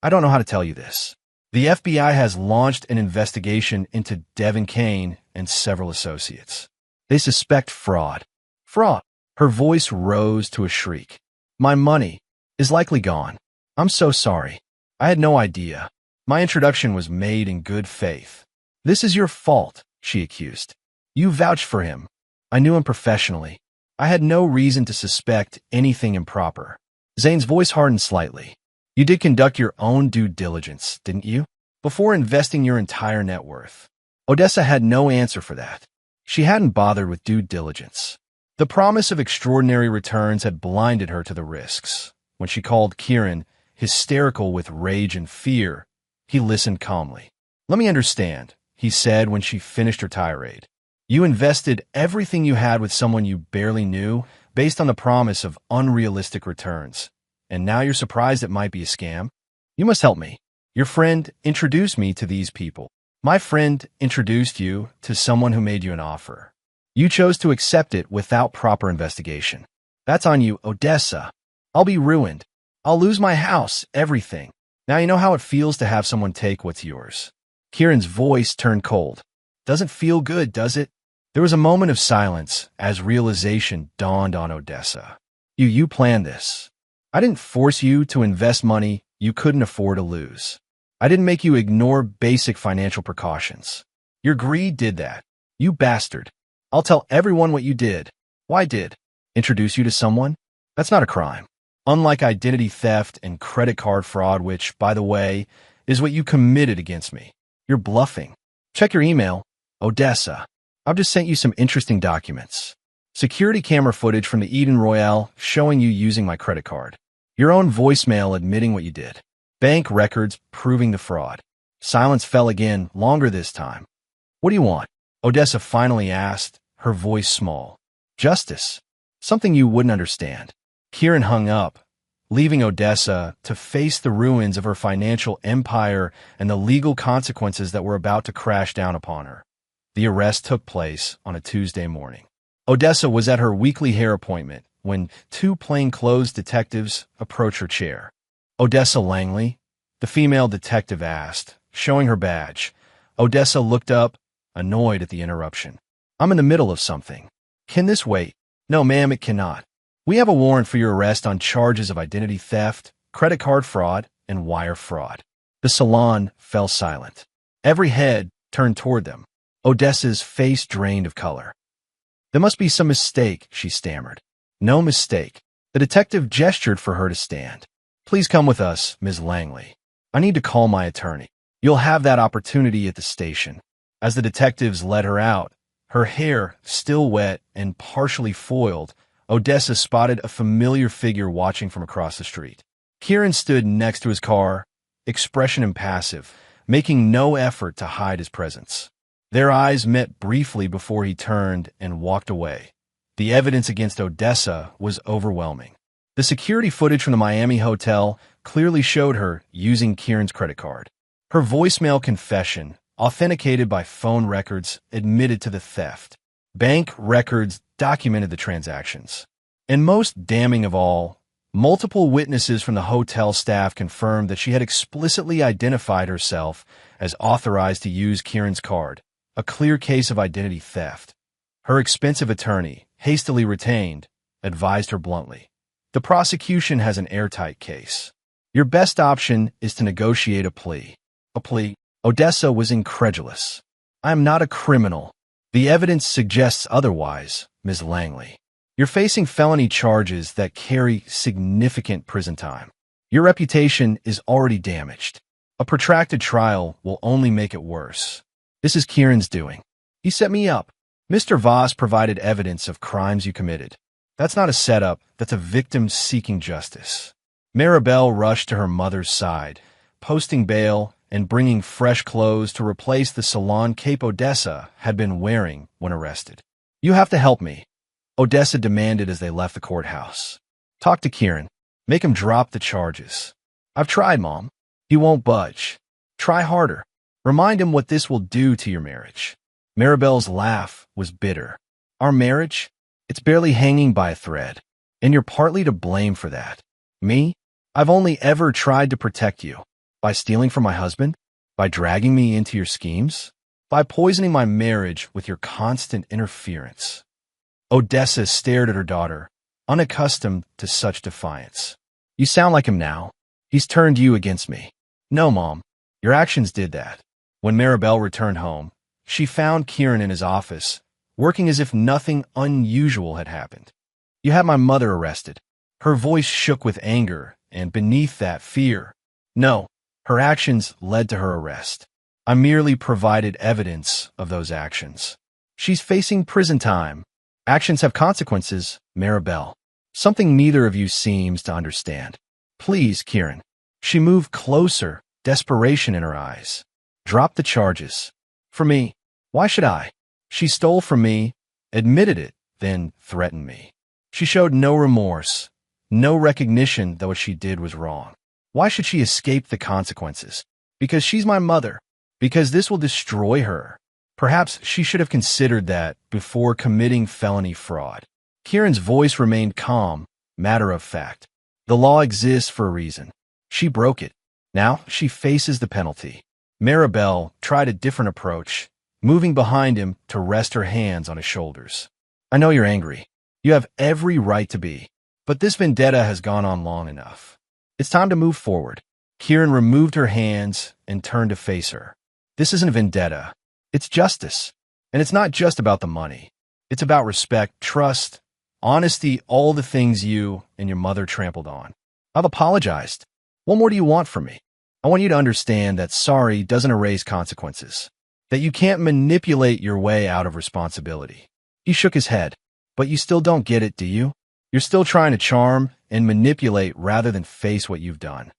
I don't know how to tell you this. The FBI has launched an investigation into Devin Kane and several associates. They suspect fraud. Fraud. Her voice rose to a shriek. My money is likely gone. I'm so sorry. I had no idea. My introduction was made in good faith. This is your fault, she accused. You vouched for him. I knew him professionally. I had no reason to suspect anything improper. Zane's voice hardened slightly. You did conduct your own due diligence, didn't you? Before investing your entire net worth. Odessa had no answer for that. She hadn't bothered with due diligence. The promise of extraordinary returns had blinded her to the risks. When she called Kieran, hysterical with rage and fear, he listened calmly. Let me understand, he said when she finished her tirade. You invested everything you had with someone you barely knew based on the promise of unrealistic returns. And now you're surprised it might be a scam? You must help me. Your friend introduced me to these people. My friend introduced you to someone who made you an offer. You chose to accept it without proper investigation. That's on you, Odessa. I'll be ruined. I'll lose my house, everything. Now you know how it feels to have someone take what's yours. Kieran's voice turned cold. Doesn't feel good, does it? There was a moment of silence as realization dawned on Odessa. You planned this. I didn't force you to invest money you couldn't afford to lose. I didn't make you ignore basic financial precautions. Your greed did that. You bastard. I'll tell everyone what you did. Why did? Introduce you to someone? That's not a crime. Unlike identity theft and credit card fraud, which, by the way, is what you committed against me. You're bluffing. Check your email. Odessa. I've just sent you some interesting documents. Security camera footage from the Eden Royale showing you using my credit card. Your own voicemail admitting what you did. Bank records proving the fraud. Silence fell again, longer this time. What do you want? Odessa finally asked, her voice small. Justice. Something you wouldn't understand. Kieran hung up, leaving Odessa to face the ruins of her financial empire and the legal consequences that were about to crash down upon her. The arrest took place on a Tuesday morning. Odessa was at her weekly hair appointment when two plainclothes detectives approached her chair. Odessa Langley, the female detective asked, showing her badge. Odessa looked up, annoyed at the interruption. I'm in the middle of something. Can this wait? No, ma'am, it cannot. We have a warrant for your arrest on charges of identity theft, credit card fraud, and wire fraud. The salon fell silent. Every head turned toward them. Odessa's face drained of color. There must be some mistake, she stammered. No mistake. The detective gestured for her to stand. Please come with us, Ms. Langley. I need to call my attorney. You'll have that opportunity at the station. As the detectives led her out, her hair still wet and partially foiled, Odessa spotted a familiar figure watching from across the street. Kieran stood next to his car, expression impassive, making no effort to hide his presence. Their eyes met briefly before he turned and walked away. The evidence against Odessa was overwhelming. The security footage from the Miami hotel clearly showed her using Kieran's credit card. Her voicemail confession, authenticated by phone records, admitted to the theft. Bank records documented the transactions. And most damning of all, multiple witnesses from the hotel staff confirmed that she had explicitly identified herself as authorized to use Kieran's card, a clear case of identity theft. Her expensive attorney, hastily retained, advised her bluntly. The prosecution has an airtight case. Your best option is to negotiate a plea. A plea? Odessa was incredulous. I am not a criminal. The evidence suggests otherwise, Ms. Langley. You're facing felony charges that carry significant prison time. Your reputation is already damaged. A protracted trial will only make it worse. This is Kieran's doing. He set me up. Mr. Voss provided evidence of crimes you committed. That's not a setup, that's a victim seeking justice. Maribel rushed to her mother's side, posting bail and bringing fresh clothes to replace the salon cape Odessa had been wearing when arrested. You have to help me, Odessa demanded as they left the courthouse. Talk to Kieran. Make him drop the charges. I've tried, Mom. He won't budge. Try harder. Remind him what this will do to your marriage. Maribel's laugh was bitter. Our marriage? It's barely hanging by a thread, and you're partly to blame for that. Me? I've only ever tried to protect you. By stealing from my husband? By dragging me into your schemes? By poisoning my marriage with your constant interference. Odessa stared at her daughter, unaccustomed to such defiance. You sound like him now. He's turned you against me. No, Mom. Your actions did that. When Maribel returned home, She found Kieran in his office, working as if nothing unusual had happened. "You had my mother arrested." Her voice shook with anger, and beneath that, fear. "No, her actions led to her arrest. I merely provided evidence of those actions. She's facing prison time. Actions have consequences, Maribel. Something neither of you seems to understand. Please, Kieran." She moved closer, desperation in her eyes. "Drop the charges." "For me? Why should I? She stole from me, admitted it, then threatened me. She showed no remorse, no recognition that what she did was wrong. Why should she escape the consequences? Because she's my mother. Because this will destroy her. Perhaps she should have considered that before committing felony fraud." Kieran's voice remained calm, matter of fact. "The law exists for a reason. She broke it. Now she faces the penalty." Maribel tried a different approach, moving behind him to rest her hands on his shoulders. "I know you're angry. You have every right to be. But this vendetta has gone on long enough. It's time to move forward." Kieran removed her hands and turned to face her. "This isn't a vendetta. It's justice. And it's not just about the money. It's about respect, trust, honesty, all the things you and your mother trampled on. I've apologized. What more do you want from me? I want you to understand that sorry doesn't erase consequences. That you can't manipulate your way out of responsibility." He shook his head. "But you still don't get it, do you? You're still trying to charm and manipulate rather than face what you've done."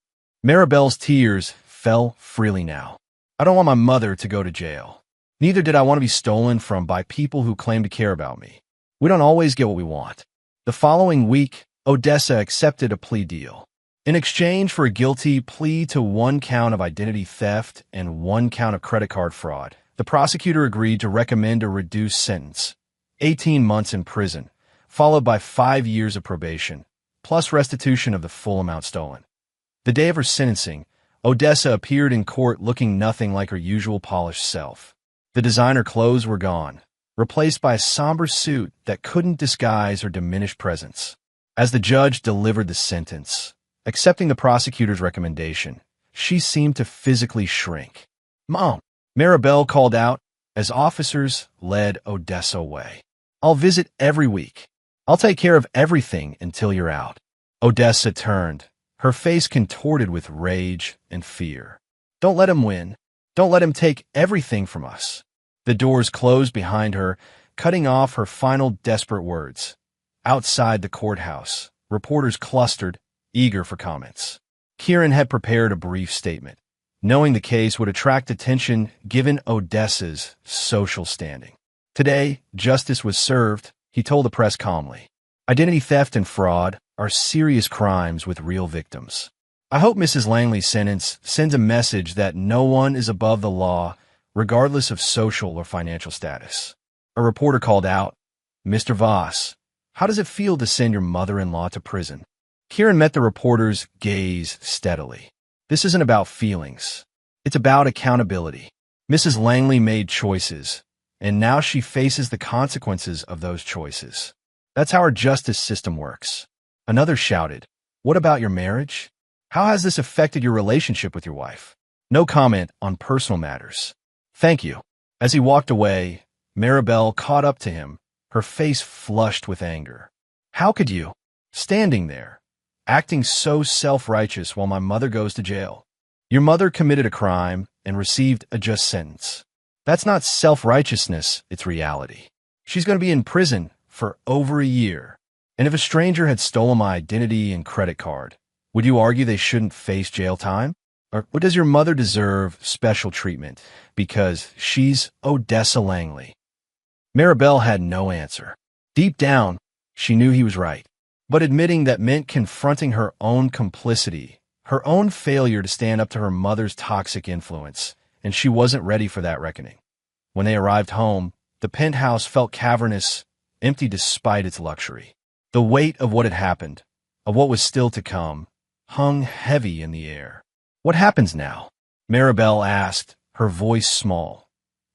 Maribel's tears fell freely now. "I don't want my mother to go to jail. Neither did I want to be stolen from by people who claim to care about me. We don't always get what we want." The following week, Odessa accepted a plea deal. In exchange for a guilty plea to 1 count of identity theft and 1 count of credit card fraud, the prosecutor agreed to recommend a reduced sentence, 18 months in prison, followed by 5 years of probation, plus restitution of the full amount stolen. The day of her sentencing, Odessa appeared in court looking nothing like her usual polished self. The designer clothes were gone, replaced by a somber suit that couldn't disguise her diminished presence. As the judge delivered the sentence, accepting the prosecutor's recommendation, she seemed to physically shrink. "Mom," Maribel called out as officers led Odessa away. "I'll visit every week. I'll take care of everything until you're out." Odessa turned, her face contorted with rage and fear. "Don't let him win. Don't let him take everything from us." The doors closed behind her, cutting off her final desperate words. Outside the courthouse, reporters clustered, eager for comments. Kieran had prepared a brief statement, knowing the case would attract attention given Odessa's social standing. "Today, justice was served," he told the press calmly. "Identity theft and fraud are serious crimes with real victims. I hope Mrs. Langley's sentence sends a message that no one is above the law, regardless of social or financial status." A reporter called out, "Mr. Voss, how does it feel to send your mother-in-law to prison?" Kieran met the reporter's gaze steadily. "This isn't about feelings. It's about accountability. Mrs. Langley made choices, and now she faces the consequences of those choices. That's how our justice system works." Another shouted, "What about your marriage? How has this affected your relationship with your wife?" No comment on personal matters. "Thank you." As he walked away, Maribel caught up to him, her face flushed with anger. "How could you? Standing there, acting so self-righteous while my mother goes to jail. Your mother committed a crime and received a just sentence. That's not self-righteousness, it's reality. She's going to be in prison for over a year. And if a stranger had stolen my identity and credit card, would you argue they shouldn't face jail time? Or does your mother deserve special treatment because she's Odessa Langley?" Maribel had no answer. Deep down, she knew he was right. But admitting that meant confronting her own complicity, her own failure to stand up to her mother's toxic influence, and she wasn't ready for that reckoning. When they arrived home, the penthouse felt cavernous, empty despite its luxury. The weight of what had happened, of what was still to come, hung heavy in the air. "What happens now?" Maribel asked, her voice small.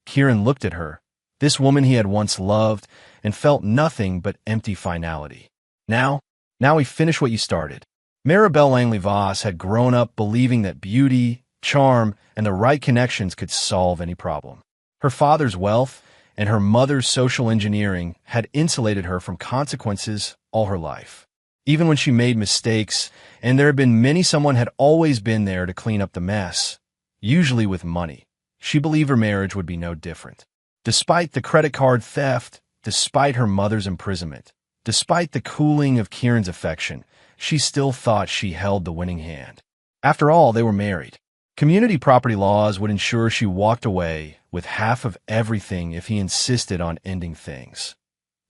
Kieran looked at her, this woman he had once loved, and felt nothing but empty finality. Now we finish what you started." Maribel Langley Voss had grown up believing that beauty, charm, and the right connections could solve any problem. Her father's wealth and her mother's social engineering had insulated her from consequences all her life. Even when she made mistakes, and there had been many, someone had always been there to clean up the mess, usually with money. She believed her marriage would be no different. Despite the credit card theft, despite her mother's imprisonment, despite the cooling of Kieran's affection, she still thought she held the winning hand. After all, they were married. Community property laws would ensure she walked away with half of everything if he insisted on ending things.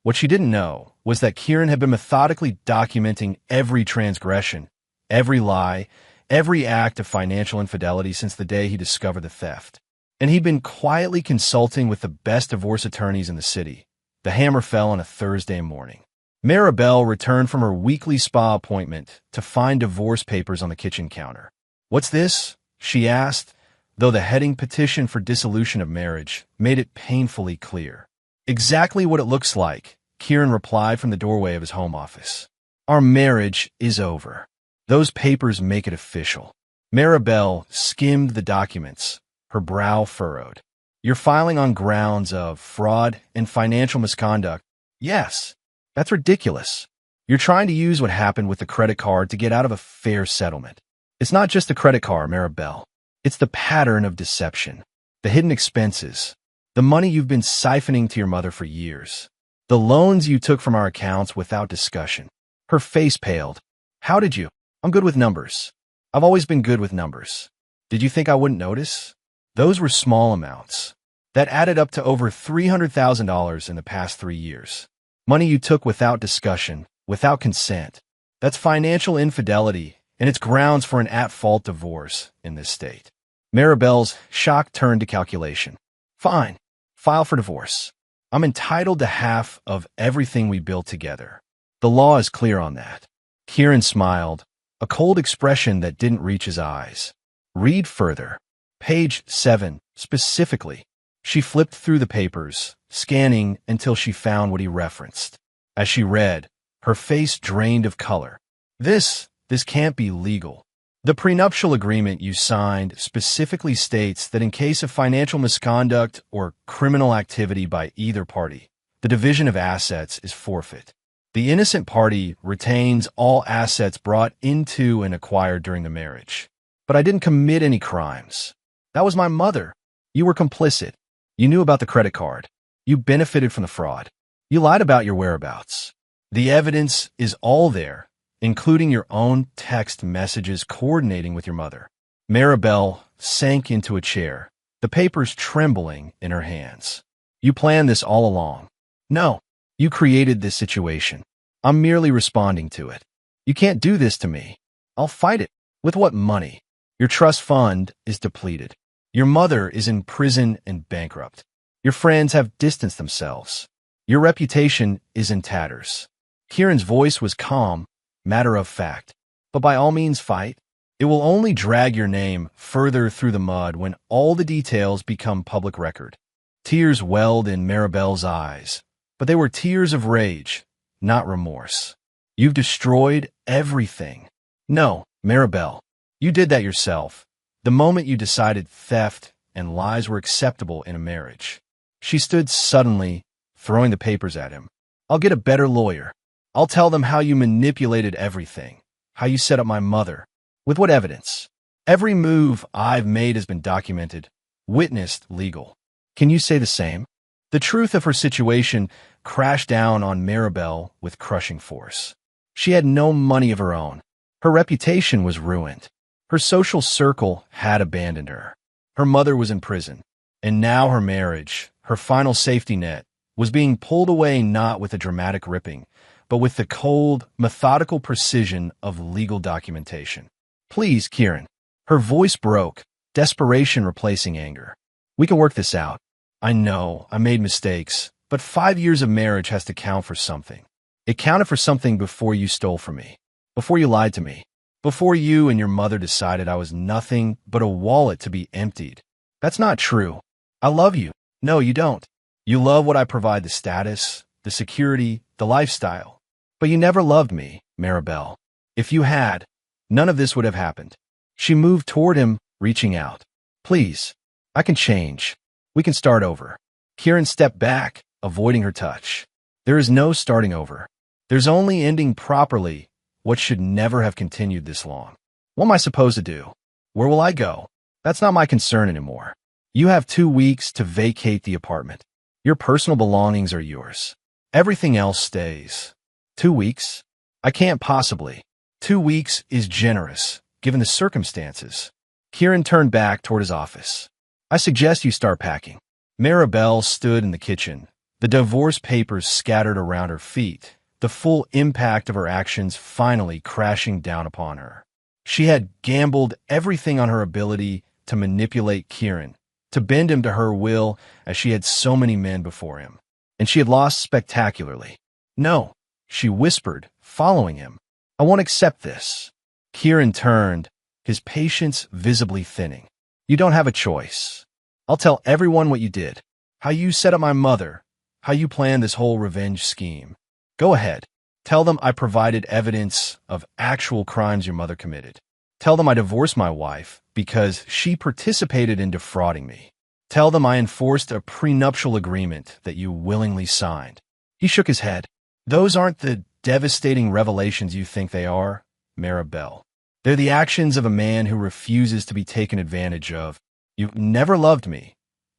What she didn't know was that Kieran had been methodically documenting every transgression, every lie, every act of financial infidelity since the day he discovered the theft. And he'd been quietly consulting with the best divorce attorneys in the city. The hammer fell on a Thursday morning. Maribel returned from her weekly spa appointment to find divorce papers on the kitchen counter. "What's this?" she asked, though the heading "Petition for Dissolution of Marriage" made it painfully clear. "Exactly what it looks like," Kieran replied from the doorway of his home office. "Our marriage is over. Those papers make it official." Maribel skimmed the documents, her brow furrowed. "You're filing on grounds of fraud and financial misconduct." "Yes. That's ridiculous. You're trying to use what happened with the credit card to get out of a fair settlement." "It's not just the credit card, Maribel. It's the pattern of deception, the hidden expenses, the money you've been siphoning to your mother for years, the loans you took from our accounts without discussion." Her face paled. "How did you?" "I'm good with numbers. I've always been good with numbers. Did you think I wouldn't notice? Those were small amounts. That added up to over $300,000 in the past 3 years. Money you took without discussion, without consent. That's financial infidelity, and it's grounds for an at-fault divorce in this state." Maribel's shock turned to calculation. "Fine. File for divorce. I'm entitled to half of everything we built together. The law is clear on that." Kieran smiled, a cold expression that didn't reach his eyes. "Read further. Page 7, specifically." She flipped through the papers, scanning until she found what he referenced. As she read, her face drained of color. This can't be legal. The prenuptial agreement you signed specifically states that in case of financial misconduct or criminal activity by either party, the division of assets is forfeit. The innocent party retains all assets brought into and acquired during the marriage. But I didn't commit any crimes. That was my mother. You were complicit. You knew about the credit card. You benefited from the fraud. You lied about your whereabouts. The evidence is all there, including your own text messages coordinating with your mother." Maribel sank into a chair, the papers trembling in her hands. "You planned this all along." "No, you created this situation. I'm merely responding to it. You can't do this to me. I'll fight it." "With what money? Your trust fund is depleted. Your mother is in prison and bankrupt. Your friends have distanced themselves. Your reputation is in tatters." Kieran's voice was calm, matter of fact. "But by all means fight. It will only drag your name further through the mud when all the details become public record." Tears welled in Maribel's eyes, but they were tears of rage, not remorse. "You've destroyed everything." "No, Maribel. You did that yourself, the moment you decided theft and lies were acceptable in a marriage." She stood suddenly, throwing the papers at him. "I'll get a better lawyer. I'll tell them how you manipulated everything, how you set up my mother. With what evidence? Every move I've made has been documented, witnessed, legal. Can you say the same?" The truth of her situation crashed down on Maribel with crushing force. She had no money of her own. Her reputation was ruined. Her social circle had abandoned her. Her mother was in prison, and now her marriage, her final safety net, was being pulled away not with a dramatic ripping, but with the cold, methodical precision of legal documentation. "Please, Kieran." Her voice broke, desperation replacing anger. "We can work this out. I know I made mistakes, but 5 years of marriage has to count for something. It counted for something before you stole from me, before you lied to me, before you and your mother decided I was nothing but a wallet to be emptied. That's not true. I love you. No, you don't. You love what I provide, the status, the security, the lifestyle. But you never loved me, Maribel. If you had, none of this would have happened." She moved toward him, reaching out. "Please, I can change. We can start over. Kieran stepped back, avoiding her touch. There is no starting over. There's only ending properly what should never have continued this long. What am I supposed to do? Where will I go? That's not my concern anymore. You have 2 weeks to vacate the apartment. Your personal belongings are yours. Everything else stays. 2 weeks? I can't possibly. 2 weeks is generous, given the circumstances. Kieran turned back toward his office. I suggest you start packing. Maribel stood in the kitchen, the divorce papers scattered around her feet, the full impact of her actions finally crashing down upon her. She had gambled everything on her ability to manipulate Kieran, to bend him to her will as she had so many men before him. And she had lost spectacularly. No, she whispered, following him. I won't accept this. Kieran turned, his patience visibly thinning. You don't have a choice. I'll tell everyone what you did, how you set up my mother, how you planned this whole revenge scheme. Go ahead. Tell them I provided evidence of actual crimes your mother committed. Tell them I divorced my wife because she participated in defrauding me. Tell them I enforced a prenuptial agreement that you willingly signed. He shook his head. Those aren't the devastating revelations you think they are, Maribel. They're the actions of a man who refuses to be taken advantage of. You never loved me,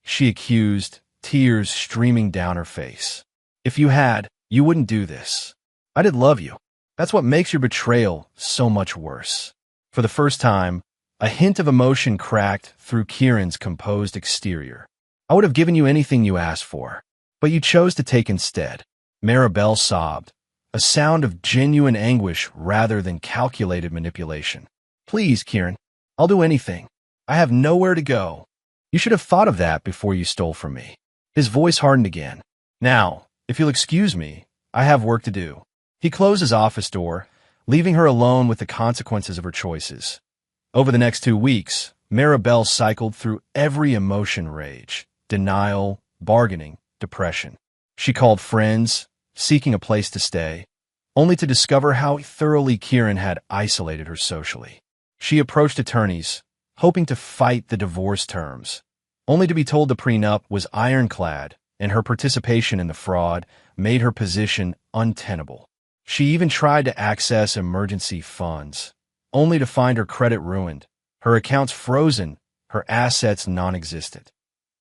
she accused, tears streaming down her face. If you had, you wouldn't do this. I did love you. That's what makes your betrayal so much worse. For the first time, a hint of emotion cracked through Kieran's composed exterior. I would have given you anything you asked for, but you chose to take instead. Maribel sobbed, a sound of genuine anguish rather than calculated manipulation. Please, Kieran, I'll do anything. I have nowhere to go. You should have thought of that before you stole from me. His voice hardened again. Now, if you'll excuse me, I have work to do. He closed his office door, leaving her alone with the consequences of her choices. Over the next 2 weeks, Maribel cycled through every emotion: rage, denial, bargaining, depression. She called friends, seeking a place to stay, only to discover how thoroughly Kieran had isolated her socially. She approached attorneys, hoping to fight the divorce terms, only to be told the prenup was ironclad and her participation in the fraud made her position untenable. She even tried to access emergency funds, only to find her credit ruined, her accounts frozen, her assets non-existent.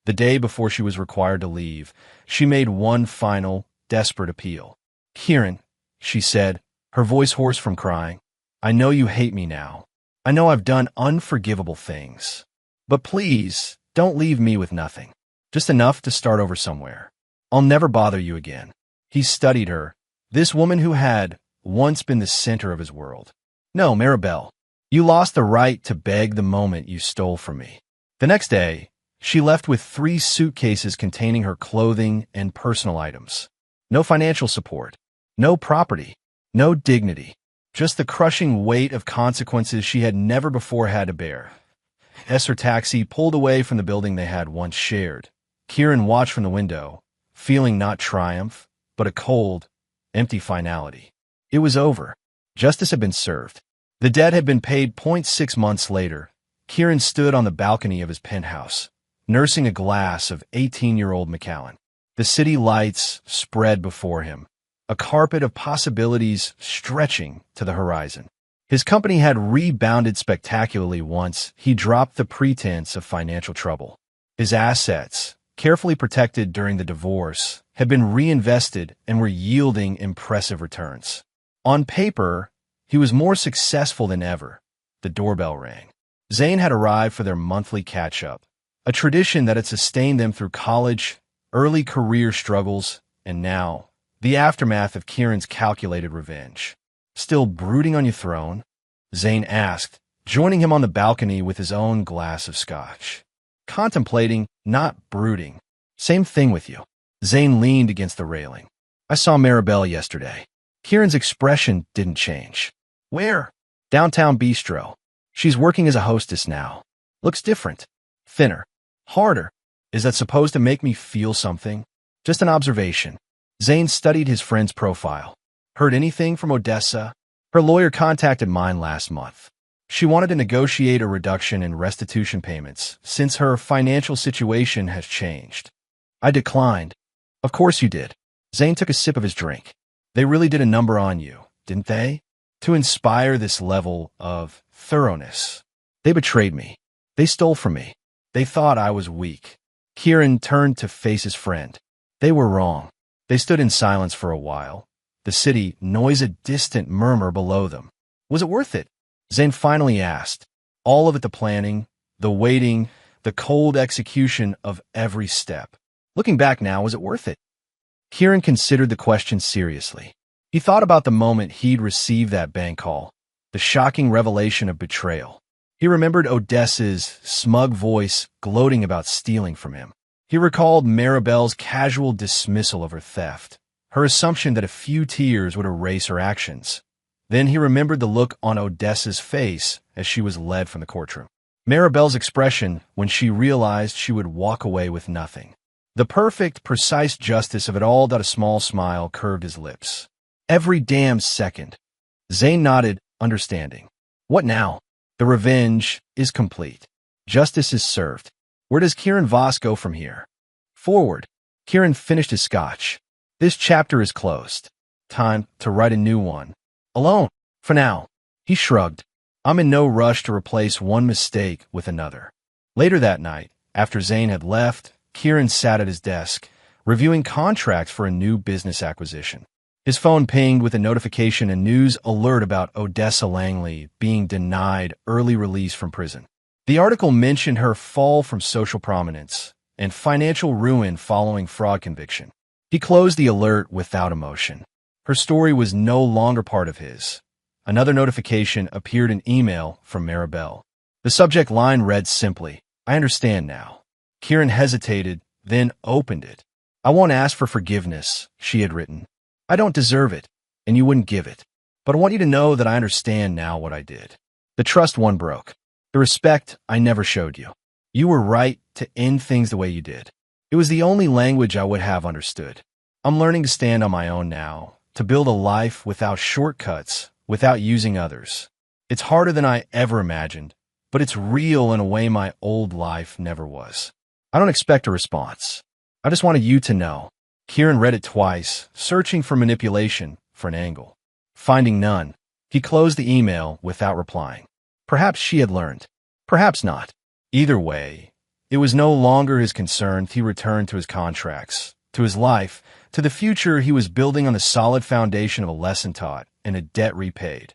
The day before she was required to leave, she made one final, desperate appeal. Kieran, she said, her voice hoarse from crying, I know you hate me now. I know I've done unforgivable things. But please, don't leave me with nothing. Just enough to start over somewhere. I'll never bother you again. He studied her, this woman who had once been the center of his world. No, Maribel, you lost the right to beg the moment you stole from me. The next day, she left with 3 suitcases containing her clothing and personal items. No financial support, no property, no dignity, just the crushing weight of consequences she had never before had to bear. As her taxi pulled away from the building they had once shared, Kieran watched from the window, feeling not triumph, but a cold, empty finality. It was over. Justice had been served. The debt had been paid. 6 months later, Kieran stood on the balcony of his penthouse, nursing a glass of 18-year-old Macallan. The city lights spread before him, a carpet of possibilities stretching to the horizon. His company had rebounded spectacularly once he dropped the pretense of financial trouble. His assets, carefully protected during the divorce, had been reinvested and were yielding impressive returns. On paper, he was more successful than ever. The doorbell rang. Zane had arrived for their monthly catch-up, a tradition that had sustained them through college, early career struggles, and now, the aftermath of Kieran's calculated revenge. Still brooding on your throne? Zane asked, joining him on the balcony with his own glass of scotch. Contemplating, not brooding. Same thing with you. Zane leaned against the railing. I saw Maribel yesterday. Kieran's expression didn't change. Where? Downtown Bistro. She's working as a hostess now. Looks different. Thinner. Harder. Is that supposed to make me feel something? Just an observation. Zane studied his friend's profile. Heard anything from Odessa? Her lawyer contacted mine last month. She wanted to negotiate a reduction in restitution payments since her financial situation has changed. I declined. Of course you did. Zane took a sip of his drink. They really did a number on you, didn't they? To inspire this level of thoroughness. They betrayed me. They stole from me. They thought I was weak. Kieran turned to face his friend. They were wrong. They stood in silence for a while. The city noised a distant murmur below them. Was it worth it? Zane finally asked. All of it, the planning, the waiting, the cold execution of every step. Looking back now, was it worth it? Kieran considered the question seriously. He thought about the moment he'd received that bank call, the shocking revelation of betrayal. He remembered Odessa's smug voice gloating about stealing from him. He recalled Maribel's casual dismissal of her theft, her assumption that a few tears would erase her actions. Then he remembered the look on Odessa's face as she was led from the courtroom. Maribel's expression when she realized she would walk away with nothing. The perfect, precise justice of it all that a small smile curved his lips. Every damn second. Zane nodded, understanding. What now? The revenge is complete. Justice is served. Where does Kieran Voss go from here? Forward. Kieran finished his scotch. This chapter is closed. Time to write a new one. Alone. For now. He shrugged. I'm in no rush to replace one mistake with another. Later that night, after Zane had left, Kieran sat at his desk, reviewing contracts for a new business acquisition. His phone pinged with a notification and news alert about Odessa Langley being denied early release from prison. The article mentioned her fall from social prominence and financial ruin following fraud conviction. He closed the alert without emotion. Her story was no longer part of his. Another notification appeared in email from Maribel. The subject line read simply, I understand now. Kieran hesitated, then opened it. I won't ask for forgiveness, she had written. I don't deserve it, and you wouldn't give it. But I want you to know that I understand now what I did. The trust one broke. The respect I never showed you. You were right to end things the way you did. It was the only language I would have understood. I'm learning to stand on my own now, to build a life without shortcuts, without using others. It's harder than I ever imagined, but it's real in a way my old life never was. I don't expect a response. I just wanted you to know. Kieran read it twice, searching for manipulation, for an angle. Finding none, he closed the email without replying. Perhaps she had learned. Perhaps not. Either way, it was no longer his concern. He returned to his contracts, to his life, to the future he was building on the solid foundation of a lesson taught and a debt repaid.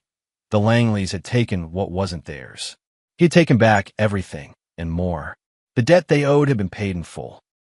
The Langleys had taken what wasn't theirs. He had taken back everything and more. The debt they owed had been paid in full.